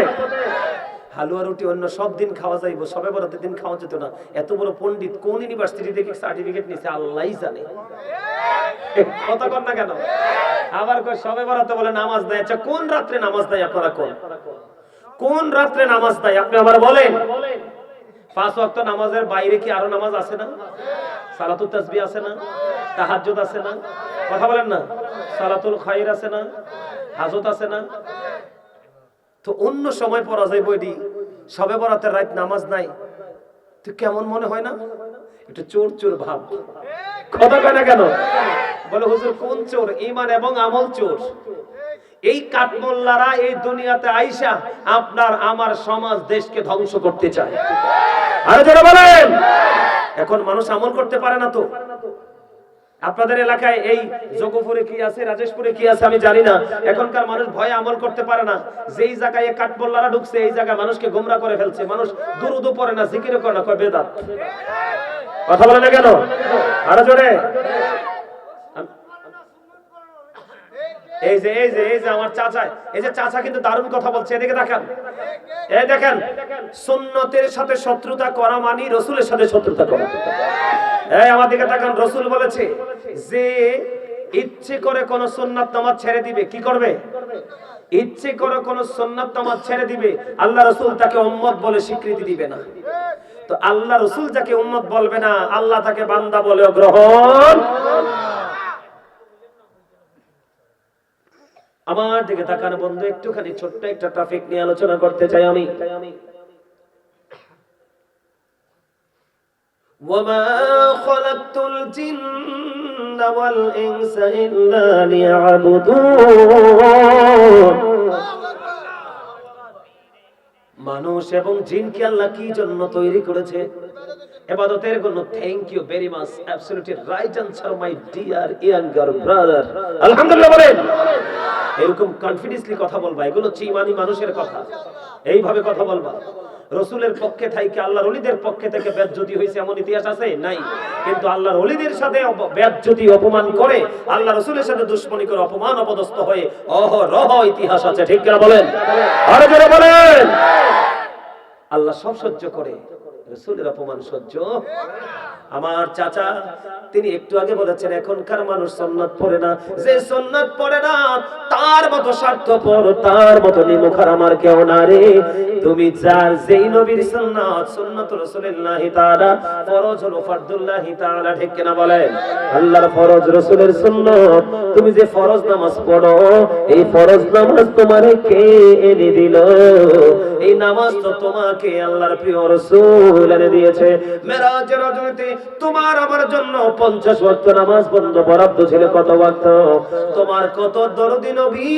হালুয়া রুটি অন্য সব দিন খাওয়া যাইব, শবে বরাতের দিন খাওয়া যেত না। এত বড় পণ্ডিত কোন ইউনিভার্সিটি থেকে সার্টিফিকেট নিছে আল্লাহই জানে। কথা কর না কেন? আবার কই শবে বরাতে বলে নামাজ দেয়। আচ্ছা কোন রাত্রে নামাজ দেয় আপনারা? কোন রাত্রে নামাজ দেয় আপনি আবার বলেন? 5 ওয়াক্ত নামাজের বাইরে কি আরো নামাজ আছে না? সালাতুত তাসবিহ আছে না? তাহাজ্জুদ আছে না? কথা বলেন না? সালাতুল খায়র আছে না? হাজত আছে না? তো অন্য সময় পড়া যায় বইটি, শবে বরাতের রাত নামাজ নাই, তো কেমন মনে হয় না? একটু চোর চোর ভাব। কথা কয় না কেন? বলে হুজুর কোন চোর? ঈমান এবং আমল চোর। এই কাঠমোল্লারা এই দুনিয়াতে আইসা আপনার আমার সমাজ দেশকে ধ্বংস করতে চায়। আরে যারা বলেন এখন মানুষ আমল করতে পারে না তো? আপনাদের এলাকায় এই যোগপুরে কি আছে, রাজেশপুরে কি আছে আমি জানি না, এখনকার মানুষ ভয়ে আমল করতে পারে না। যেই জায়গায় কাঠমোল্লারা ঢুকছে এই জায়গায় মানুষকে গোমরা করে ফেলছে। মানুষ দুরুদও পড়ে না, জিকিরও করে না, কয় বেদাত। কথা বলে না কেন? আরো জোরে। এই যে আমার চাচা, এই যে চাচা কিন্তু দারুণ কথা বলছে, এদিকে দেখেন। এই দেখেন, সুন্নতের সাথে শত্রুতা করা মানে রাসূলের সাথে শত্রুতা করা। এই আমার দিকে তাকান, রাসূল বলেছে যে ইচ্ছে করে কোন সুন্নাত নামাজ ছেড়ে দিবে, কি করবে? ইচ্ছে করে কোন সুন্নাত নামাজ ছেড়ে দিবে, আল্লাহ রাসূল তাকে উম্মত বলে স্বীকৃতি দিবে না। তো আল্লাহ রাসূল যাকে উম্মত বলবে না, আল্লাহ তাকে বান্দা বলেও গ্রহণ। আমার দিকে তাকান বন্ধু, একটুখানি ছোট্ট একটা টপিক নিয়ে আলোচনা করতে চাই আমি। وما خلقت الجن والإنس إلا ليعبدون। মানুষ এবং জিনকে আল্লাহ কি জন্য তৈরি করেছে? ইবাদতের জন্য। Thank you very much, absolutely right answer my dear younger brother. আলহামদুলিল্লাহ বলেন। এরকম কনফিডেন্সলি কথা বলবা, এগুলো হচ্ছে ঈমানি মানুষের কথা। এইভাবে কথা বলবা। রাসূলের পক্ষে থেকে আল্লাহর ওলিদের পক্ষে থেকে বেজ্জতি হয়েছে এমন ইতিহাস আছে? নাই। কিন্তু আল্লাহর ওলিদের সাথে বেজ্জতি অপমান করে, আল্লাহ রাসূলের সাথে দুশমনি করে অপমান অপদস্থ হয়ে অহরহ ইতিহাস আছে। ঠিক কিনা বলেন? আরে জোরে বলেন। আল্লাহ সব সহ্য করে, রাসূলের অপমান সহ্য। আমার চাচা তিনি একটু আগে বলেছেন এখনকার মানুষ সুন্নাত পড়ে না। যে সুন্নাত পড়ে না তার মতো স্বার্থপর, তার মতো নিমুখার আমার কেউ না রে। তুমি যার যেই নবীর সুন্নাত, সুন্নাতুর রাসূলিল্লাহি তাআলা, ফরজ হলো ফরদুল্লাহি তাআলা। ঠিক কিনা বলেন? আল্লাহর ফরজ, রাসূলের সুন্নাত। তুমি যে ফরজ নামাজ পড়ো, এই ফরজ নামাজ তোমারে কে এনে দিল? এই নামাজ তো তোমাকে আল্লাহর প্রিয় রাসূল এনে দিয়েছে। মেরাজের রাজনীতি তোমার আমার জন্য 50 ওয়াক্ত নামাজ বন্ধ বরাদ্দ ছিল। কত ওয়াক্ত? তোমার কত দরদি নবী,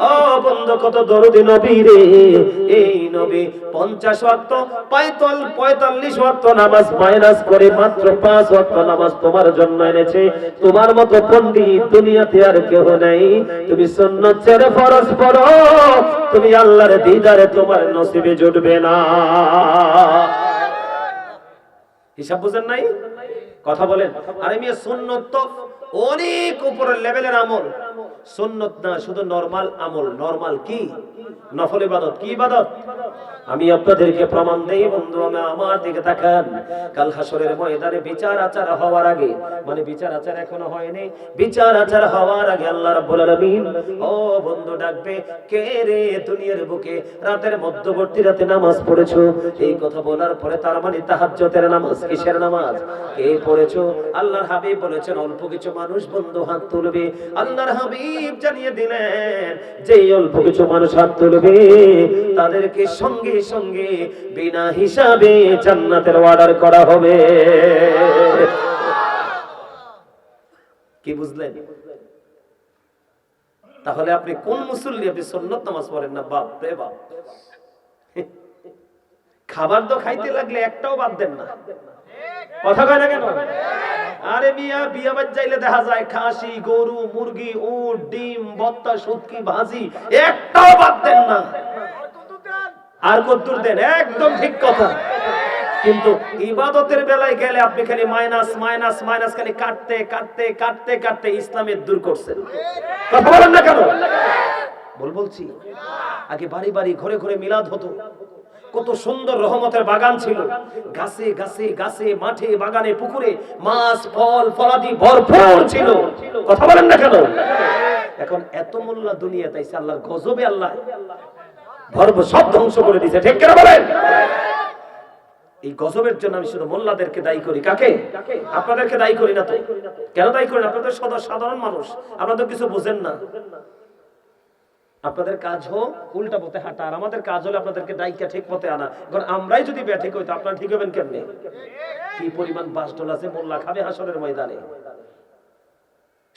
ও বন্ধু কত দরদি নবী রে। এই নবী 50 ওয়াক্ত 45 ওয়াক্ত নামাজ মাইনাস করে মাত্র 5 ওয়াক্ত নামাজ তোমার জন্য এনেছে। তোমার মতো পণ্ডিত দুনিয়াতে আর কেউ নেই। তুমি সুন্নাত ছেড়ে ফরজ পড়ো, তুমি আল্লাহর দিদারে তোমার নসিবে জুটবে না। হিসাব বুঝেন নাই? কথা বলেন। আরে মিয়া সুন্নাত তো অনেক উপরের লেভেলের আমল। সুন্নাত না শুধু নরমাল আমল। নরমাল কি? নফল ইবাদত। কি ইবাদত? আমি আপনাদেরকে প্রমাণ দেই বন্ধু, আমার দিকে তাকান। কাল হাসরের ময়দানে বিচার আচার হওয়ার আগে, মানে বিচার আচার এখনো হয়নি, বিচার আচার হওয়ার আগে আল্লাহ রাব্বুল আলামিন ও বন্ধু ডাকবে, কে রে দুনিয়ার বুকে রাতের মধ্যবর্তী রাতে নামাজ পড়েছো? এই কথা বলার পরে তার মানে তাহাজ্জুদের নামাজ। কিসের নামাজ? কে পড়েছো? আল্লাহর হাবিব বলেছেন অল্প কিছু মানুষ বন্ধু হাত তুলবে। আল্লাহর হাবিব জানিয়ে দিলেন যে অল্প কিছু মানুষ হাত তুলবে তাদেরকে সঙ্গে সঙ্গে বিনা হিসাবে জান্নাতের অর্ডার করা হবে। কি বুঝলেন? তাহলে আপনি কোন মুসল্লি? আপনি সুন্নাত নামাজ পড়েন না? বাপ রে বাপ। খাবার তো খাইতে লাগলে একটাও বাদ দেন না। কথা কয় না কেন? আরে মিয়া বিয়া বাজ যাইলে দেখা যায় খাসি, গরু, মুরগি, উট, ডিম, ভর্তা, শুটকি, ভাজি একটাও বাদ দেন না। আর কদ্দুর দেন? একদম ঠিক কথা। কিন্তু ইবাদতের বেলায় গেলে আপনি খালি মাইনাস মাইনাস মাইনাস, খালি কাটতে কাটতে কাটতে কাটতে ইসলামের দূর করছেন। কথা বলেন না কেন? বলছি আগে বাড়ি বাড়ি ঘরে ঘরে মিলাদ হতো। কত সুন্দর রহমতের বাগান ছিল। গাছে গাছে গাছে, মাঠে বাগানে, পুকুরে মাছ, ফল ফলাদি ভরপুর ছিল। কথা বলেন না কেন? এখন এত মোল্লা দুনিয়া তাইছে, আল্লাহর গজবে আল্লাহ ভরপুর সব ধ্বংস করে দিয়েছে। ঠিক কেন বলেন? এই গজবের জন্য আমি শুধু মোল্লাদেরকে দায়ী করি। কাকে? আপনাদেরকে দায়ী করি না। তো কেন দায়ী করেন? আপনাদের সাধারণ মানুষ, আপনাদের কিছু বুঝেন না। আপনাদের কাজ হোক উল্টা পথে হাঁটা, আর আমাদের কাজ হলো আপনাদেরকে দায়িকা ঠিক পথে আনা। কারণ আমরাই যদি ব্যাঠিক হইতো আপনারা ঠিক হবেন কেমনে? কি পরিমাণ বাসডোল আছে মোল্লা খাবে হাসরের ময়দানে,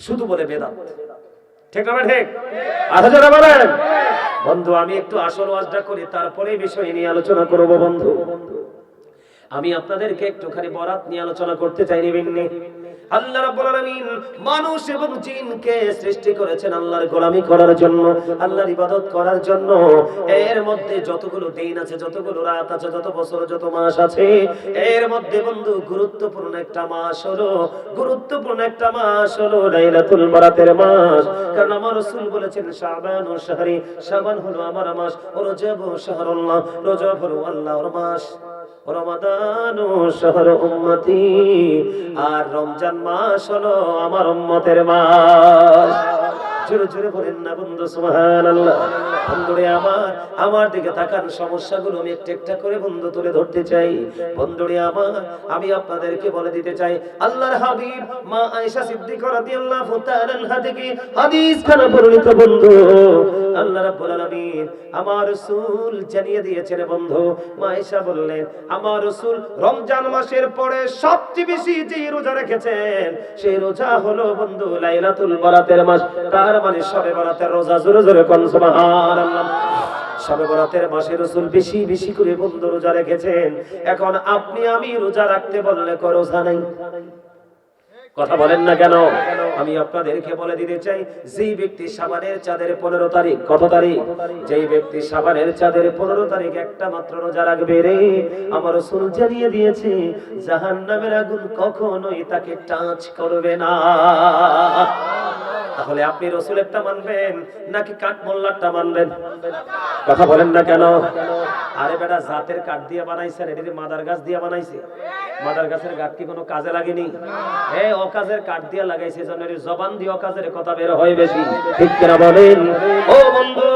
শুধু বলে বেদাত। ঠিক না ঠিক? আচ্ছা যারা বলেন বন্ধু, আমি একটু আসল ওয়াজটা করি, তারপরে বিষয় নিয়ে আলোচনা করব। বন্ধু আমি আপনাদেরকে একটুখানি বরাত নিয়ে আলোচনা করতে চাই। নিবিন্নি আল্লাহ রাব্বুল আলামিন মানুষ এবং জিনকে সৃষ্টি করেছেন আল্লাহর গোলামি করার জন্য, আল্লাহর ইবাদত করার জন্য। এর মধ্যে যতগুলো দিন আছে, যতগুলো রাত আছে, যত বছর, যত মাস আছে, এর মধ্যে বন্ধু গুরুত্বপূর্ণ একটা মাস হলো লাইলাতুল বরাতের মাস। কারণ আমার রাসূল বলেছেন শাবান ও শাহরি, শাবান হলো আমার মাস, ও রজব ও শাহরুল্লাহ, রজব হলো আল্লাহর মাস, রমাদান ও শাহর উম্মতি, আর রমজান মাস হলো আমার উম্মতের মাস। জোরে জোরে বলেন না বন্ধু সুবহানাল্লাহ। বন্ধুরে আমার দিকে তাকান, সমস্যাগুলো আমি একটা একটা করে বন্ধু তুলে ধরতে চাই। বন্ধুরে আমি আপনাদেরকে বলে দিতে চাই, আল্লাহর হাবিব মা আয়েশা সিদ্দিকা রাদিয়াল্লাহু তাআলা আনহা থেকে হাদিস খানা বর্ণিত বন্ধু, আল্লাহ রাব্বুল আলামিন আমার রাসূল জানিয়ে দিয়েছেন বন্ধু। মা আয়েশা বললেন, আমার রাসূল রমজান মাসের পরে সবচেয়ে বেশি যে রোজা রেখেছেন সেই রোজা হলো বন্ধু লাইলাতুল বরাতের মাস, তার মানে শবে বরাতের রোজা। জোরে জোরে কোন সুবহানাল্লাহ। শবে বরাতের মাসে রাসূল বেশি বেশি করে বন্ধু রোজা রেখেছেন। এখন আপনি আমি রোজা রাখতে বললে কো রোজা নাই, কথা বলেন না কেন? আমি আপনাদেরকে বলে দিতে চাই, যেই ব্যক্তি শাবানের চাঁদের 15 তারিখ, কত তারিখ? যেই ব্যক্তি শাবানের চাঁদের 15 তারিখ একটা মাত্র রোজা রাখবে রে, আমার রাসূল জানিয়ে দিয়েছে জাহান্নামের আগুন কখনোই তাকে টাচ করবে না। তাহলে আপনি রাসূলেরটা মানবেন নাকি কাঠ মোল্লারটা মানবেন? কথা বলেন না কেন? আরে বেটা, জাতের কাঠ দিয়ে বানাইছেন, এটা মাদার গাছ দিয়ে বানাইছে। মাদার গাছের কাঠ কি কোনো কাজে লাগেনি? অকাজের কাঠ দিয়ে লাগাইছে, জন্য জবান দিয়ে অকাজের কথা বের হয় বেশি, ঠিক কিনা বলেন? ও বন্ধু,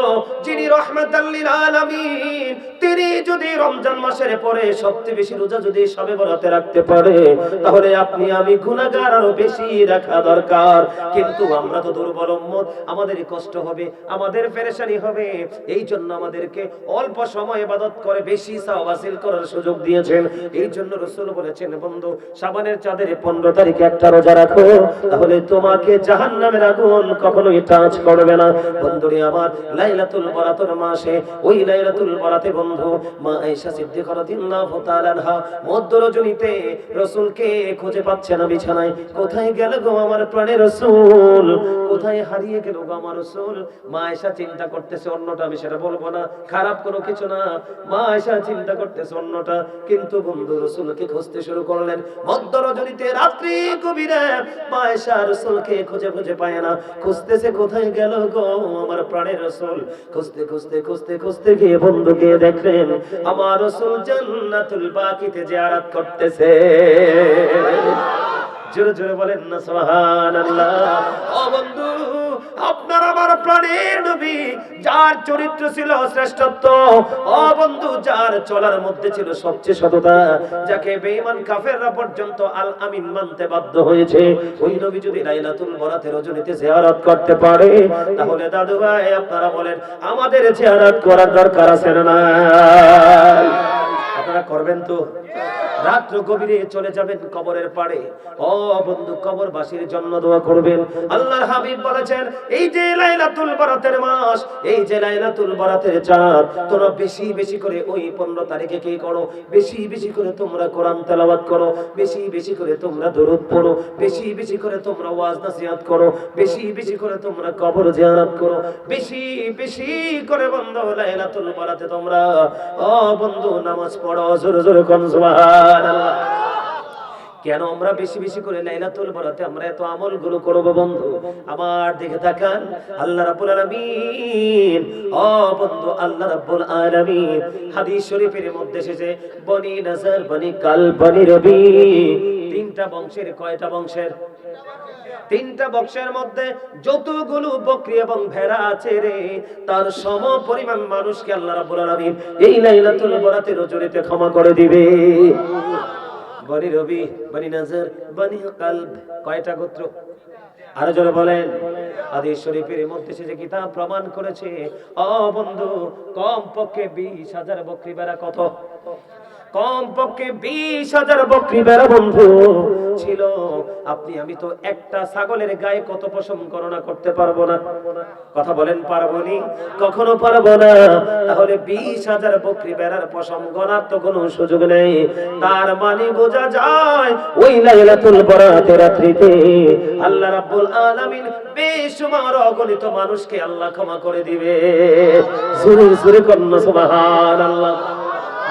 যিনি রাহমাতাল লিল আলামিন, তিনি যদি রমজান মাসের পরে সবচেয়ে বেশি রোজা যদি শবে বরাতে রাখতে পারে, তাহলে আপনি আমি গুনাহগার আরো বেশি রাখা দরকার। কিন্তু আমরা তো দুর্বল উম্মত, আমাদের কষ্ট হবে, আমাদের পেরেশানি হবে। এই জন্য আমাদেরকে অল্প সময় ইবাদত করে বেশি সওয়াব হাসিল করার সুযোগ দিয়েছেন। এই জন্য রাসূল বলেছেন, বন্ধু শাবানের চাঁদের 15 তারিখে একটা রোজা রাখো, তাহলে তোমাকে জাহান্নামের আগুন কখনোই টাচ করবে না। বন্ধুরে আমার, লাইলাতুল বরাতের মাসে ওই লাইলাতুল বরাতে বন্ধু মা আয়েশা সিদ্দিকা রাদিয়াল্লাহু তাআলা আনহা মধ্য রজনীতে রাসূলকে খুঁজে পাচ্ছে না বিছানায়। কোথায় গেল গো আমার প্রাণের রাসূল, কোথায় হারিয়ে গেল গো আমার রাসূল? মা আয়েশা চিন্তা করতেছে অন্যটা, আমি সেটা বলবো না, খারাপ কোনো কিছু না। মা আয়েশা চিন্তা করতেছে অন্যটা, কিন্তু বন্ধু রাসূলকে খুঁজতে শুরু করলেন। মধ্য রজনীতে রাত্রি গভীরে মা আয়েশা রাসূলকে খুঁজে খুঁজে পায় না, খুঁজতেছে কোথায় গেল গো আমার প্রাণের রাসূল। খুঁজতে খুঁজতে খুঁজতে খুঁজতে গিয়ে বন্ধুকে দেখলেন আমার রাসূল জান্নাতুল বাকিতে জিয়ারত করতেছে। জোরে জোরে বলেন না সুবহানাল্লাহ। ও বন্ধু, আপনার আমার প্রাণের নবী, যার চরিত্র ছিল শ্রেষ্ঠত্ব, ও বন্ধু, যার চলার মধ্যে ছিল সবচেয়ে সততা, যাকে বেঈমান কাফেররা পর্যন্ত আল আমিন মানতে বাধ্য হয়েছে, ওই নবী যদি লাইলাতুল বরাতের রজনীতে জিয়ারত করতে পারে, তাহলে দাদু ভাই আপনারা বলেন আমাদের জিয়ারত করার দরকার আছে না? আপনারা করবেন তো? রাত্র গভীরে চলে যাবেন কবরের পাড়ে, ও বন্ধু কবরবাসীর জন্য দোয়া করবেন। আল্লাহর হাবিব বলেছেন, এই যে লাইলাতুল বরাতের মাস, এই যে লাইলাতুল বরাতের চাঁদ, তোমরা বেশি বেশি করে ওই 15 তারিখে কি করো? বেশি বেশি করে তোমরা কোরআন তেলাওয়াত করো, বেশি বেশি করে তোমরা দরুদ পড়ো, বেশি বেশি করে তোমরা ওয়াজ নাসিহত করো, বেশি বেশি করে তোমরা কবর জিয়ারত করো, বেশি বেশি করে বন্ধু লাইলাতুল বরাতে তোমরা ও বন্ধু নামাজ পড়ো। জোরে জোরে কোন সুবহানাল্লাহ। কেন আমরা বেশি বেশি করে লাইলাতুল বরাতে আমরা এত আমলগুলো করব? বন্ধু আমার দিকে তাকান, আল্লাহ রাব্বুল আলামিন, ও বন্ধু আল্লাহ রাব্বুল আলামিন হাদিস শরীফের মধ্যে এসেছে, বনি নাজার, বনি কাল, বনি রবি, তিনটা বংশের, কয়টা বংশের? তিনটা বংশের মধ্যে যতগুলো বকরি এবং ভেড়া আছে রে, তার সম পরিমাণ মানুষকে আল্লাহ রাব্বুল আলামিন এই লাইলাতুল বরাতের রজনীতে ক্ষমা করে দিবে। বনি রবি, বনি নাজার, বনি কালব, কয়টা গোত্র? আরো জোরে বলেন। হাদিস শরীফের মধ্যে সে যে কিতাব প্রমাণ করেছে, ও বন্ধু কম পক্ষে 20,000 বকরি ভেড়া। কত? কম পক্ষে 20,000 বকরি ভেড়া বন্ধু ছিল। আপনি আমি তো একটা ছাগলের গায়ে কত পশম গণনা করতে পারবো না, কথা বলেন পারবো নি? কখনো পারবো না। তাহলে 20,000 বকরি ভেড়ার পশম গণার তো কোনো সুযোগ নেই। তার মানে বোঝা যায় ওই লাইলাতুল বরাতের রাত্রিতে আল্লাহ রাব্বুল আলামিন বেশুমার অগণিত মানুষকে আল্লাহ ক্ষমা করে দিবে। জোরে জোরে কন্না সুবহানাল্লাহ।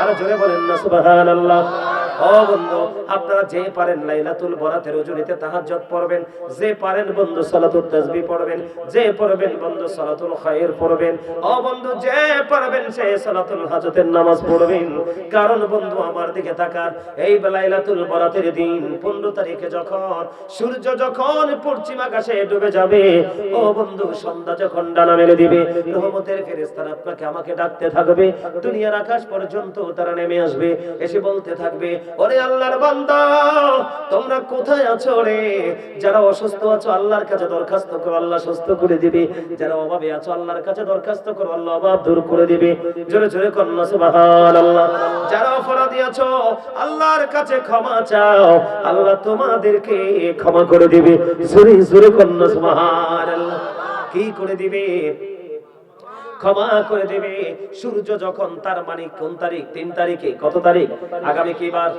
আর জোরে বলেন না সুবহানাল্লাহ। ও বন্ধু, আপনারা যে পারেন লাইলাতুল বরাতের রজনীতে তাহাজ্জুদ পড়বেন, যে পারেন বন্ধু সালাতুত তাসবিহ পড়বেন, যে পড়বেন বন্ধু সালাতুল খায়র পড়বেন, ও বন্ধু যে পারবেন সে সালাতুল হাজতের নামাজ পড়বেন। কারণ বন্ধু আমার দিকে তাকান, এই লাইলাতুল বরাতের দিন 15 তারিখে যখন সূর্য যখন পশ্চিম আকাশে ডুবে যাবে, ও বন্ধু সন্ধ্যা যখন ডানা মেলে দিবে, রহমতের ফেরেশতারা আপনাকে আমাকে ডাকতে থাকবে, দুনিয়ার আকাশ পর্যন্ত তারা নেমে আসবে, এসে বলতে থাকবে, ওরে আল্লাহর বান্দা তোমরা কোথায় আছো রে? যারা অসুস্থ আছো আল্লাহর কাছে দরখাস্ত করো, আল্লাহ সুস্থ করে দিবে। যারা অভাবে আছো আল্লাহর কাছে দরখাস্ত করো, আল্লাহ অভাব দূর করে দিবে। জোরে জোরে কন্যা সুবহানাল্লাহ। যারা অপরাধী আছো আল্লাহর কাছে ক্ষমা চাও, আল্লাহ তোমাদেরকে ক্ষমা করে দিবে। জোরে জোরে কন্যা সুবহানাল্লাহ। কি করে দিবে? ক্ষমা করে দেবে। সূর্য যখন, তার মানে কোন তারিখ? 3 তারিখে। কত তারিখ? আগামী কি বার?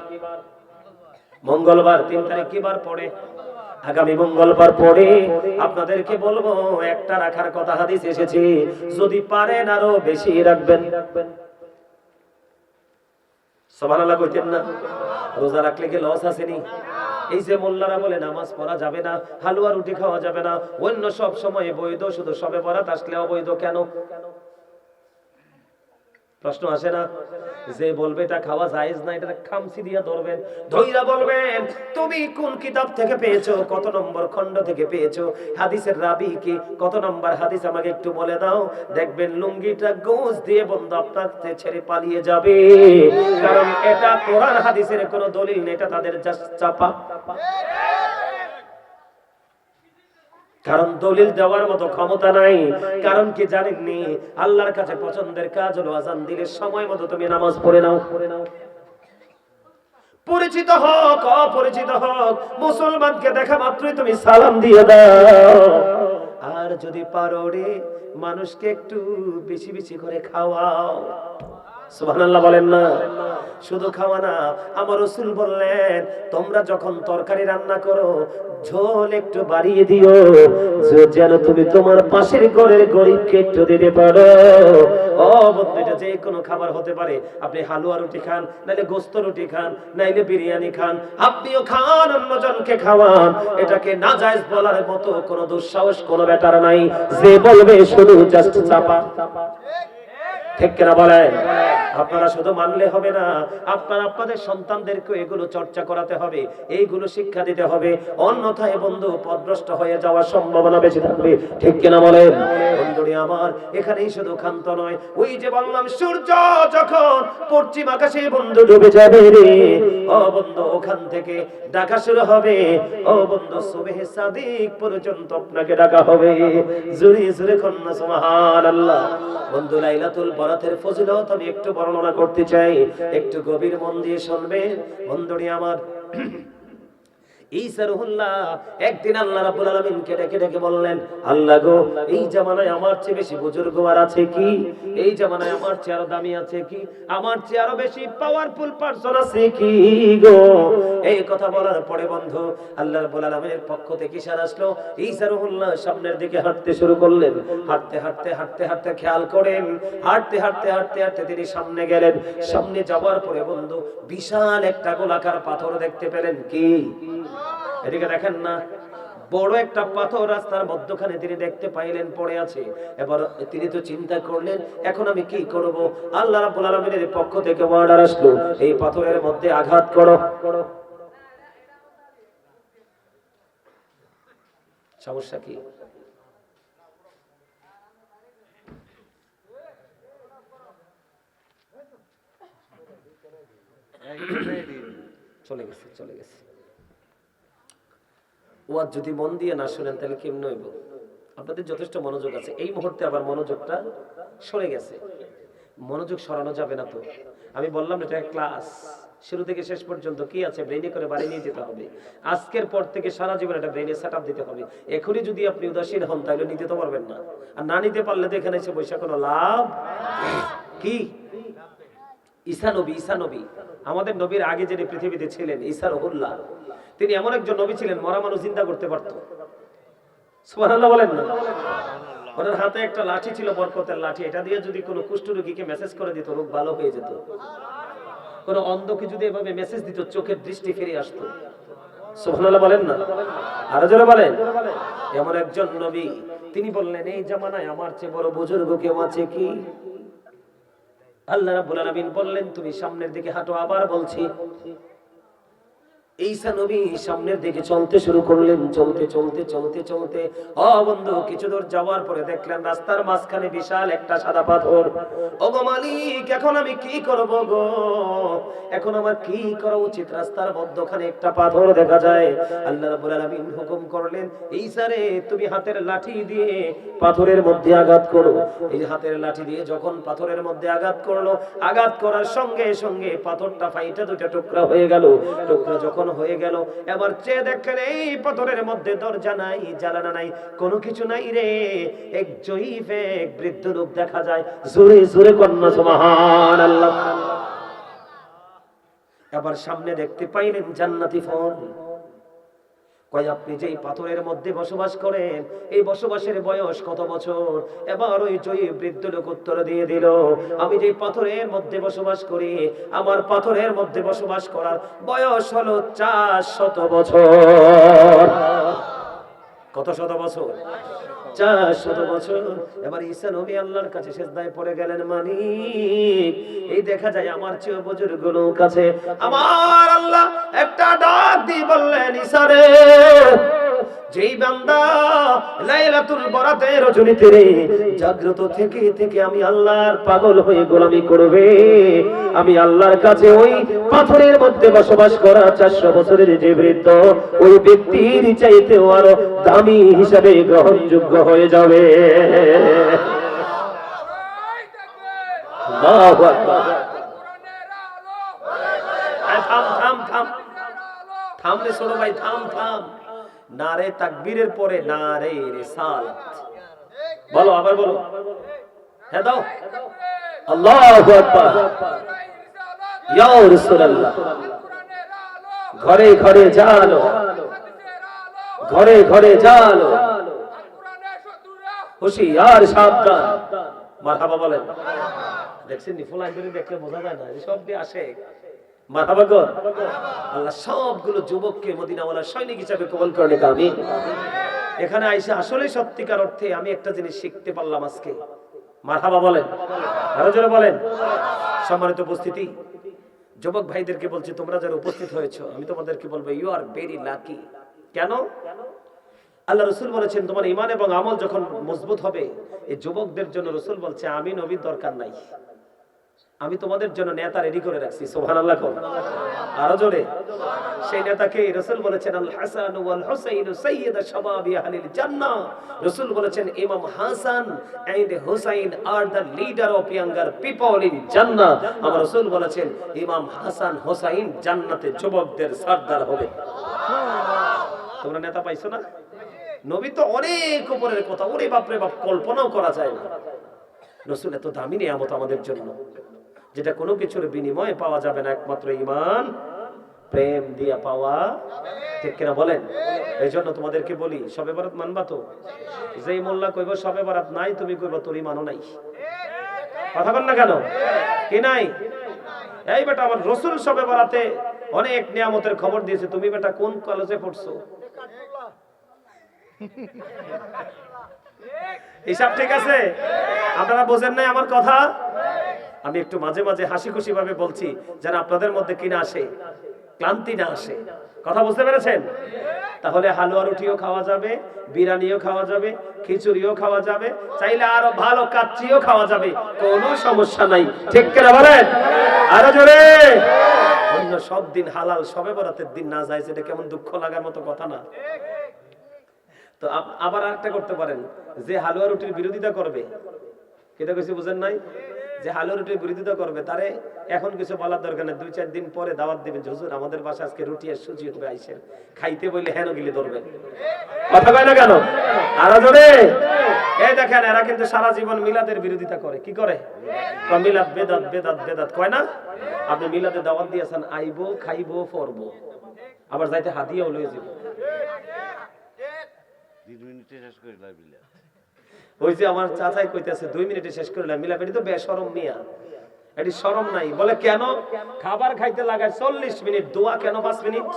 মঙ্গলবার। 3 তারিখ কি বার পড়ে? আগামী মঙ্গলবার পড়ে। আপনাদেরকে বলবো একটা রাখার কথা হাদিস এসেছে, যদি পারেন আরো বেশি রাখবেন। সুবহানাল্লাহ কইতেন না? রোজা রাখলে কি লস আসেনি? এই যে মোল্লারা বলে নামাজ পড়া যাবে না, হালুয়া রুটি খাওয়া যাবে না, অন্য সব সময় বৈধ, শুধু সবে বরাত আসলে অবৈধ কেন? প্রশ্ন আসে না? যে বলবে এটা খাওয়া জায়েজ না, এটা খামসি দিয়া ধরবেন, ধইরা বলবেন তুমি কোন কিতাব থেকে পেয়েছো, কত নম্বর খণ্ড থেকে পেয়েছো, হাদিসের রাবি কি, কত নম্বর হাদিস আমাকে একটু বলে দাও। দেখবেন লুঙ্গিটা গোজ দিয়ে বন্ধু আপনাকে ছেড়ে পালিয়ে যাবে। কারণ এটা কোরআন হাদিসের কোনো দলিল নেই, এটা তাদের জাস্ট চাপা। কারণ দলিল দেওয়ার মতো ক্ষমতা নাই। কারণ কি জানেননি? আল্লাহর কাছে পছন্দের কাজ হলো আজান দিলে সময় মতো তুমি নামাজ পড়ে নাও। পরিচিত হোক অপরিচিত হোক, মুসলমানকে দেখা মাত্রই তুমি সালাম দিয়ে দাও। আর যদি পারো রে মানুষকে একটু বেশি বেশি করে খাওয়াও। সুবহানাল্লাহ বলেন না? শুধু খাওয়া না, আমার রাসূল বললেন তোমরা যখন তরকারি রান্না করো ঝোল একটু বাড়িয়ে দিও, যেন তুমি তোমার পাশের ঘরের গরিবকে একটু দিতে পারো। ও বন্ধু, এটা যে কোনো খাবার হতে পারে। আপনি হালুয়া রুটি খান, নাইলে গোস্ত রুটি খান, নাইলে বিরিয়ানি খান, আপনিও খান, অন্যজনকে খাওয়ান। এটাকে নাজায়েজ বলার মতো কোনো দুঃসাহস কোনো ব্যাটার নাই। যে বলবে শুধু জাস্ট চাপা। ঠিক কিনা বলেন? আপনারা শুধু মানলে হবে না, আপনারা আপনাদের সন্তানদেরকে এগুলো চর্চা করাতে হবে, এইগুলো শিক্ষা দিতে হবে। অন্যথায় বন্ধু পথভ্রষ্ট হয়ে যাওয়ার সম্ভাবনা বেশি থাকবে। ঠিক কিনা বলেন? বন্ধুরে আমার, এখানেই শুধু ক্ষান্ত নয়, ওই যে বললাম সূর্য যখন পশ্চিম আকাশে বন্ধু ডুবে যাবে রে, ও বন্ধু ওখান থেকে ডাকা শুরু হবে। ও বন্ধু সুবহে সাদিক পর্যন্ত আপনাকে ডাকা হবে। জোরে জোরে কন্যা সুবহানাল্লাহ। বন্ধু লাইলাতুল বরাতের ফজিলত আমি একটু বর্ণনা করতে চাই, একটু গভীর মন দিয়ে শুনবেন বন্ধুরি আমার। ঈসা রুহুল্লাহ একদিন আল্লাহ রাব্বুল আলামিনকে ডেকে ডেকে বললেন, আল্লাহ গো, এই জামানায় আমার চেয়ে বেশি বুজুর্গ আর আছে কি? এই জামানায় আমার চেয়ে আরো দামি আছে কি? আমার চেয়ে আরো বেশি পাওয়ারফুল পারসন আছে কি গো? এই কথা বলার পরে বন্ধু আল্লাহ রাব্বুল আলামিনের পক্ষ থেকে ইশারা আসলো। ঈসা রুহুল্লাহ সামনের দিকে হাঁটতে শুরু করলেন। হাঁটতে হাঁটতে হাঁটতে হাঁটতে খেয়াল করেন, হাঁটতে হাঁটতে হাঁটতে হাঁটতে তিনি সামনে গেলেন। সামনে যাওয়ার পরে বন্ধু বিশাল একটা গোলাকার পাথর দেখতে পেলেন। কি? এদিকে দেখেন না, বড় একটা পাথর রাস্তার মধ্যখানে তিনি দেখতে পাইলেন পড়ে আছে। এবার তিনি তো চিন্তা করলেন, এখন আমি কি করব? আল্লাহ রাব্বুল আলামিনের পক্ষ থেকে অর্ডার আসলো, এই পাথরের মধ্যে আঘাত করো। সমস্যা কি? চলে গেছে চলে গেছে। ওয়াজ যদি মন দিয়ে না শুনেন তাহলে কেমন হইব? আপনাদের যথেষ্ট মনোযোগ আছে, এই মুহূর্তে আবার মনোযোগটা সরে গেছে। মনোযোগ সরানো যাবে না তো। আমি বললাম এটা ক্লাস, শুরু থেকে শেষ পর্যন্ত কি আছে ব্রেইনে করে বাড়ি নিয়ে যেতে হবে। আজকের পর থেকে সারা জীবন এটা ব্রেইনে সেটআপ দিতে হবে। এখনই যদি আপনি উদাসীন হন তাহলে নিতে তো পারবেন না, আর না নিতে পারলে তো এখানে এসে বসে কোনো লাভ কি? ঈসা নবী আমাদের নবীর আগে যিনি পৃথিবীতে ছিলেন, ঈসা রুহুল্লাহ, তিনি এমন একজন নবী ছিলেন মরা মানুষ জিন্দা করতে পারত। সুবহানাল্লাহ বলেন না? ওনার হাতে একটা লাঠি ছিল, বরকতের লাঠি। এটা দিয়ে যদি কোনো কুষ্ঠ রোগীকে মেসেজ করে দিত, রোগ ভালো হয়ে যেত। কোন অন্ধকে যদি এভাবে মেসেজ দিত চোখের দৃষ্টি ফিরে আসতো। সুবহানাল্লাহ বলেন না, আরো জোরে বলেন। এমন একজন নবী, তিনি বললেন এই জামানায় আমার চেয়ে বড় বুজুর্গ কেউ আছে কি? আল্লাহ রাব্বুল আলামিন বললেন তুমি সামনের দিকে হাঁটো। আবার বলছি, ঈসা নবী সামনের দিকে চলতে শুরু করলেন। চলতে চলতে চলতে চলতে বন্ধু কিছু দূর যাওয়ার পরে দেখলেন রাস্তার মাঝখানে বিশাল একটা সাদা পাথর। ওগো মালিক, এখন আমি কি করব গো? এখন আমার কি করা উচিত? রাস্তার মধ্যখানে একটা পাথর দেখা যায়। আল্লাহ রাব্বুল আলামিন হুকুম করলেন, ঈসা রে তুমি হাতের লাঠি দিয়ে পাথরের মধ্যে আঘাত করো। এই হাতের লাঠি দিয়ে যখন পাথরের মধ্যে আঘাত করলো, আঘাত করার সঙ্গে সঙ্গে পাথরটা ফাইটা দুটো টুকরা হয়ে গেল। টুকরা যখন হয়ে গেল, এবার চেয়ে দেখেন এই পাথরের মধ্যে দরজা নাই, জানালা নাই, কোনো কিছু নাই রে। এক জয়ীফ এক বৃদ্ধ লোক দেখা যায়। জোরে জোরে কন্যা সুবহানাল্লাহ। এবার সামনে দেখতে পাইলেন জান্নাতি ফল। কয় আপনি যে পাথরের মধ্যে বসবাস করেন, এই বসবাসের বয়স কত বছর? এবার ওই জয়ী বৃদ্ধ লোক উত্তর দিয়ে দিল, আমি যে পাথরের মধ্যে বসবাস করি, আমার পাথরের মধ্যে বসবাস করার বয়স হলো 400 বছর। কত শত বছর? 400 বছর। এবার ঈসা নবী আল্লাহর কাছে সিজদায় পড়ে গেলেন, মালিক এই দেখা যায় আমার চেয়ে বুজুর্গ লোক আছে। আমার আল্লাহ একটা ডাক দিয়ে বললেন, ঈসা রে, যেই বান্দা লাইলাতুল বরাতের রজনীতে রে জাগ্রত থেকে থেকে আমি আল্লাহর পাগল হয়ে গোলামি করবে, আমি আল্লাহর কাছে ওই পাথরের মধ্যে বসবাস করা 400 বছরের যে বৃদ্ধ, ওই ব্যক্তির চাইতেও আরো দামি হিসাবে গ্রহণযোগ্য হয়ে যাবে। আল্লাহু আকবার। থাম থাম থাম থাম রে ছোট ভাই, থাম থাম। নারে তাকবীরের পরে নারে রিসালাত বলো, আবার বলো। হ্যাঁ দাও। আল্লাহু আকবার। ইয়া রাসূলুল্লাহ। ঘরে ঘরে জালো, ঘরে ঘরে জালো, হুশিয়ার সাবধান। মারহাবা বলেন। দেখছেন নি ফুলাইন ধরে দেখলে বোঝা যায় না, সব দিয়ে আসে। মারহাবা গো। আল্লাহ সবগুলো যুবককে মদিনাওয়ালার সৈনিক হিসেবে কবুল করে নিক, আমিন। এখানে আইসা আসলে সত্যিকার অর্থে আমি একটা জিনিস শিখতে পারলাম আজকে। মারহাবা বলেন, আরো জোরে বলেন। সম্মানিত উপস্থিতি, যুবক ভাইদেরকে বলছি, তোমরা যারা উপস্থিত হয়েছো, আমি তোমাদেরকে বলবো ইউ আর ভেরি লাকি। কেন? আল্লাহ রাসূল বলেছেন তোমার ঈমান এবং আমল যখন মজবুত হবে, এই যুবকদের জন্য রাসূল বলছে আমি নবীর দরকার নাই, আমি তোমাদের জন্য নেতা রেডি করে রাখছি। সুবহানাল্লাহ। আরো জোরে। সেই নেতাকে রাসূল বলেছেন আল হাসান ওয়াল হুসাইন সাইয়্যিদা শাবাবি আহলিল জান্নাহ। রাসূল বলেছেন ইমাম Hasan and Husain are the leader of younger people in জান্নাহ। আমার রাসূল বলেছেন ইমাম হাসান হুসাইন জান্নাতে যুবকদের সরদার হবে। তোমরা নেতা পাইছো না? নবী তো অনেক উপরের কথা, ওরে বাপ রে বাপ, কল্পনাও করা যায় না। রাসূল এত দামি নিয়ামত আমাদের জন্য, যেটা কোনো কিছুর বিনিময়ে পাওয়া যাবে না, একমাত্র ঈমান প্রেম দিয়া পাওয়া। ঠিক কিনা বলেন? এই জন্য তোমাদেরকে বলি, শবে বরাত মানবা তো? যেই মোল্লা কইব শবে বরাত নাই, তুমি কইবা তোর ঈমানও নাই। কথা বল না কেন? কি নাই? এই বেটা, আমার রাসূল শবে বরাতে অনেক নিয়ামতের খবর দিয়েছে, তুমি বেটা কোন কলেজে পড়ছো? হিসাব ঠিক আছে? আপনারা বোঝেন নাই আমার কথা? আমি একটু মাঝে মাঝে হাসি খুশি ভাবে বলছি, যেন আপনাদের মধ্যে কি না আসে, ক্লান্তি না আসে। কথা বুঝতে পেরেছেন? তাহলে হালুয়া রুটিও খাওয়া যাবে, বিরিয়ানিও খাওয়া যাবে, খিচুড়িও খাওয়া যাবে, চাইলে আরো ভালো কাচ্চিও খাওয়া যাবে, কোনো সমস্যা নাই। ঠিক কিনা বলেন? আরো জোরে। অন্য সব দিন হালাল, শবে বরাতের দিন না যায়, সেটা কেমন দুঃখ লাগার মতো কথা না? তো আবার আরেকটা করতে পারেন, যে হালুয়া রুটির বিরোধিতা করবে, এটা কিছু বুঝেন নাই, যে হালুয়া রুটির বিরোধিতা করবে তারে এখন কিছু বলার দরকার নেই, 2-4 দিন পরে দাওয়াত দিবেন, হুজুর আমাদের বাসায় আজকে রুটি আর সুজি হবে, আইসেন খাইতে, বললে হেন গিলে ধরবেন। কথা কয় না কেন? আরো জোরে। এই দেখেন, এরা কিন্তু সারা জীবন মিলাদের বিরোধিতা করে। কি করে? মিলাদ বেদাত, বেদাত বেদাত কয় না? আপনি মিলাদে দাওয়াত দিয়েছেন, আইবো খাইবো পড়বো, আবার যাইতে হাদিয়াও লয়ে যাবে। ওই যে আমার চাচাই কইতেছে 2 মিনিটে শেষ করলাম, মিলাবেনি তো বেশরম মিয়া। এটি শরম নাই? বলে কেন? খাবার খাইতে লাগায় 40 মিনিট, দোয়া কেন 5 মিনিট?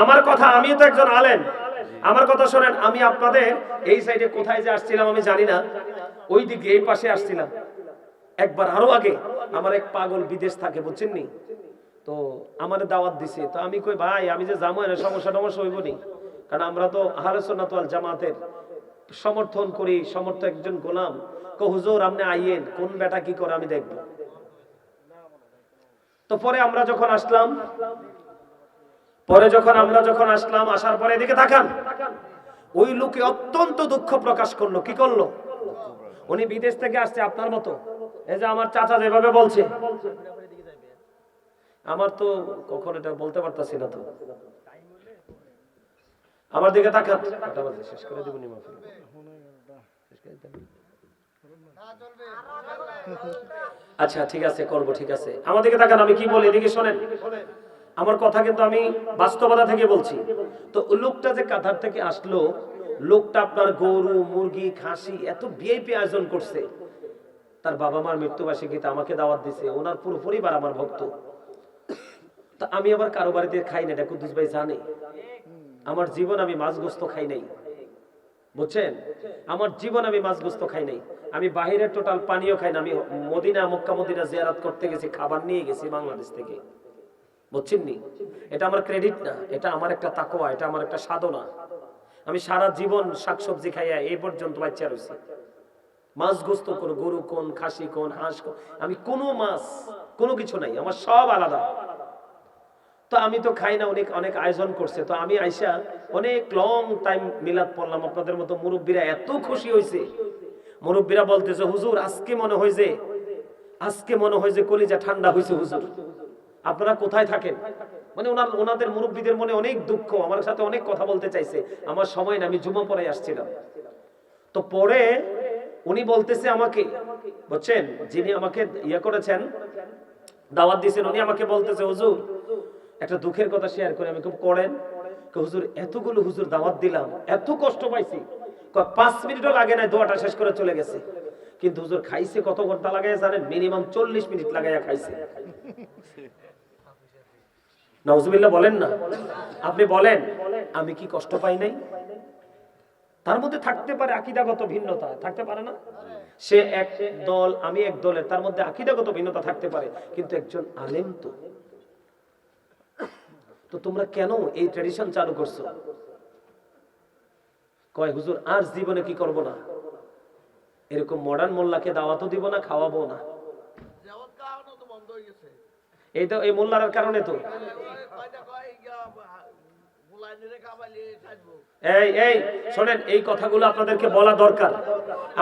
আমার কথা, আমিও তো একজন আলেম, আমার কথা শোনেন। আমি আপনাদের এই সাইডে কোথায় যে আসছিলাম আমি জানি না, ওই দিকে এই পাশে আসছিলাম একবার, আরো আগে। আমার এক পাগল বিদেশ থাকে, বুঝছেন নি, তো আমার দাওয়াত দিছে। তো আমি কই ভাই আমি যে যাবো না, সমস্যা হইব নি, কারণ আমরা তো আহলে সুন্নাত ওয়াল জামাতের সমর্থন করি, সমর্থক একজন গোলাম। কো হুজুর আপনি আইয়েন, কোন বেটা কি করে আমি দেখব। তো পরে আমরা যখন আসলাম, আসার পরে এদিকে তাকান, ওই লোকে অত্যন্ত দুঃখ প্রকাশ করলো। কি করলো? উনি বিদেশ থেকে আসছে আপনার মতো, এই যে আমার চাচা যেভাবে বলছে, আমার তো কখন এটা বলতে পারতাছি না। তো আমার দিকে তাকান, শেষ করে দিব। আচ্ছা ঠিক আছে, করব, ঠিক আছে। আমার দিকে তাকান, আমি কি বলি এদিকে শোনেন। আমার কথা কিন্তু আমি বাস্তবতা থেকে বলছি। তো লোকটা যে কাতার থেকে আসলো, লোকটা আপনার গরু, মুরগি, খাসি এত ভিআইপি আয়োজন করছে। তার বাবা মার মৃত্যুবার্ষিকীতে আমাকে দাওয়াত দিছে, ওনার পুরো পরিবার আমার ভক্ত। তা আমি আবার কারো বাড়িতে খাই না, এটা কুদ্দুস ভাই জানে। আমার জীবন আমি মাছ গোস্ত খাই নাই, বুঝছেন? আমার জীবন আমি মাছ গোস্ত খাই নাই। আমি বাহিরের টোটাল পানিও খাই না। আমি মদিনা, মক্কা মদিনা জিয়ারত করতে গেছি, খাবার নিয়ে গেছি বাংলাদেশ থেকে, বুঝছেন নি? এটা আমার ক্রেডিট না, এটা আমার একটা তাকওয়া, এটা আমার একটা সাধনা। আমি সারা জীবন শাকসবজি খাইয়া এই পর্যন্ত বাচ্চা রয়েছি। মাছ গোস্ত কোন, গরু কোন, খাসি কোন, হাঁস কোন, আমি কোনো মাছ কোনো কিছু নাই, আমার সব আলাদা। তো আমি তো খাই না, অনেক অনেক আয়োজন করছে। তো আমি আইসা অনেক লং টাইম মিলাদ পড়লাম। আপনাদের মতো মুরব্বীরা এত খুশি হয়েছে, মুরব্বীরা বলতেছে হুজুর আজকে মনে হয় যে কলিজা ঠান্ডা হয়েছে হুজুর। আপনারা কোথায় থাকেন? মানে ওনাদের মুরব্বীদের মনে অনেক দুঃখ, আমার সাথে অনেক কথা বলতে চাইছে। আমার সময় না, আমি জুমা পড়ায় আসছিলাম। তো পরে উনি বলতেছে আমাকে, বুঝছেন, যিনি আমাকে ইয়া করেছেন, দাওয়াত দিয়েছেন, উনি আমাকে বলতেছে হুজুর একটা দুঃখের কথা শেয়ার করে। আমি খুব করেন, হুজুর এতগুলো হুজুর দাওয়াত দিলাম, এত কষ্ট পাইছি, 5 মিনিটও লাগে না, দোয়াটা শেষ করে চলে গেছে। কিন্তু হুজুর খাইছে কত ঘন্টা লাগাইয়া জানেন? মিনিমাম 40 মিনিট লাগাইয়া খাইছে। নাউজুবিল্লাহ বলেন না? আপনি বলেন আমি কি কষ্ট পাই নাই? তার মধ্যে থাকতে পারে আকীদাগত ভিন্নতা, থাকতে পারে না? সে এক দল, আমি এক দলের, তার মধ্যে আকীদাগত ভিন্নতা থাকতে পারে, কিন্তু একজন আলেম তো। তো তোমরা কেন এই ট্র্যাডিশন চালু করছো? কয় হুজুর আর জীবনে কি করব না, এরকম মডার্ন মোল্লাকে দাওয়াতও দিব না, খাওয়াবো না। এই তো এই মোল্লার কারণে তো। এই শোনেন, এই কথাগুলো আপনাদেরকে বলা দরকার।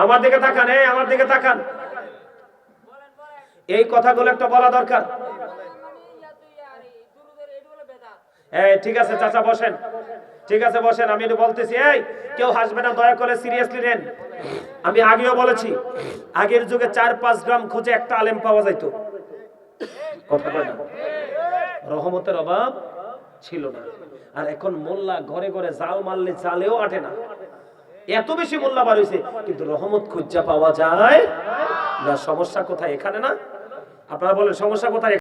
আমার দিকে তাকান, আমার দিকে তাকান, এই কথাগুলো একটা বলা দরকার। ঠিক আছে চাচা বসেন, ঠিক আছে বসেন, আমি একটু বলতেছি। কেউ হাসবে না, দয়া করে সিরিয়াসলি নেন। আমি আগেও বলেছি, আগের যুগে 4-5 গ্রাম খুঁজে একটা আলেম পাওয়া যাইতো, কথা কয় না, রহমতের অভাব ছিল না। আর এখন মোল্লা ঘরে ঘরে জাল মারলে জালেও আটে না, এত বেশি মোল্লা বার হইছে, কিন্তু রহমত খুঁজা পাওয়া যায় না। সমস্যা কোথায়? এখানে না? আপনারা বলেন সমস্যা কোথায়?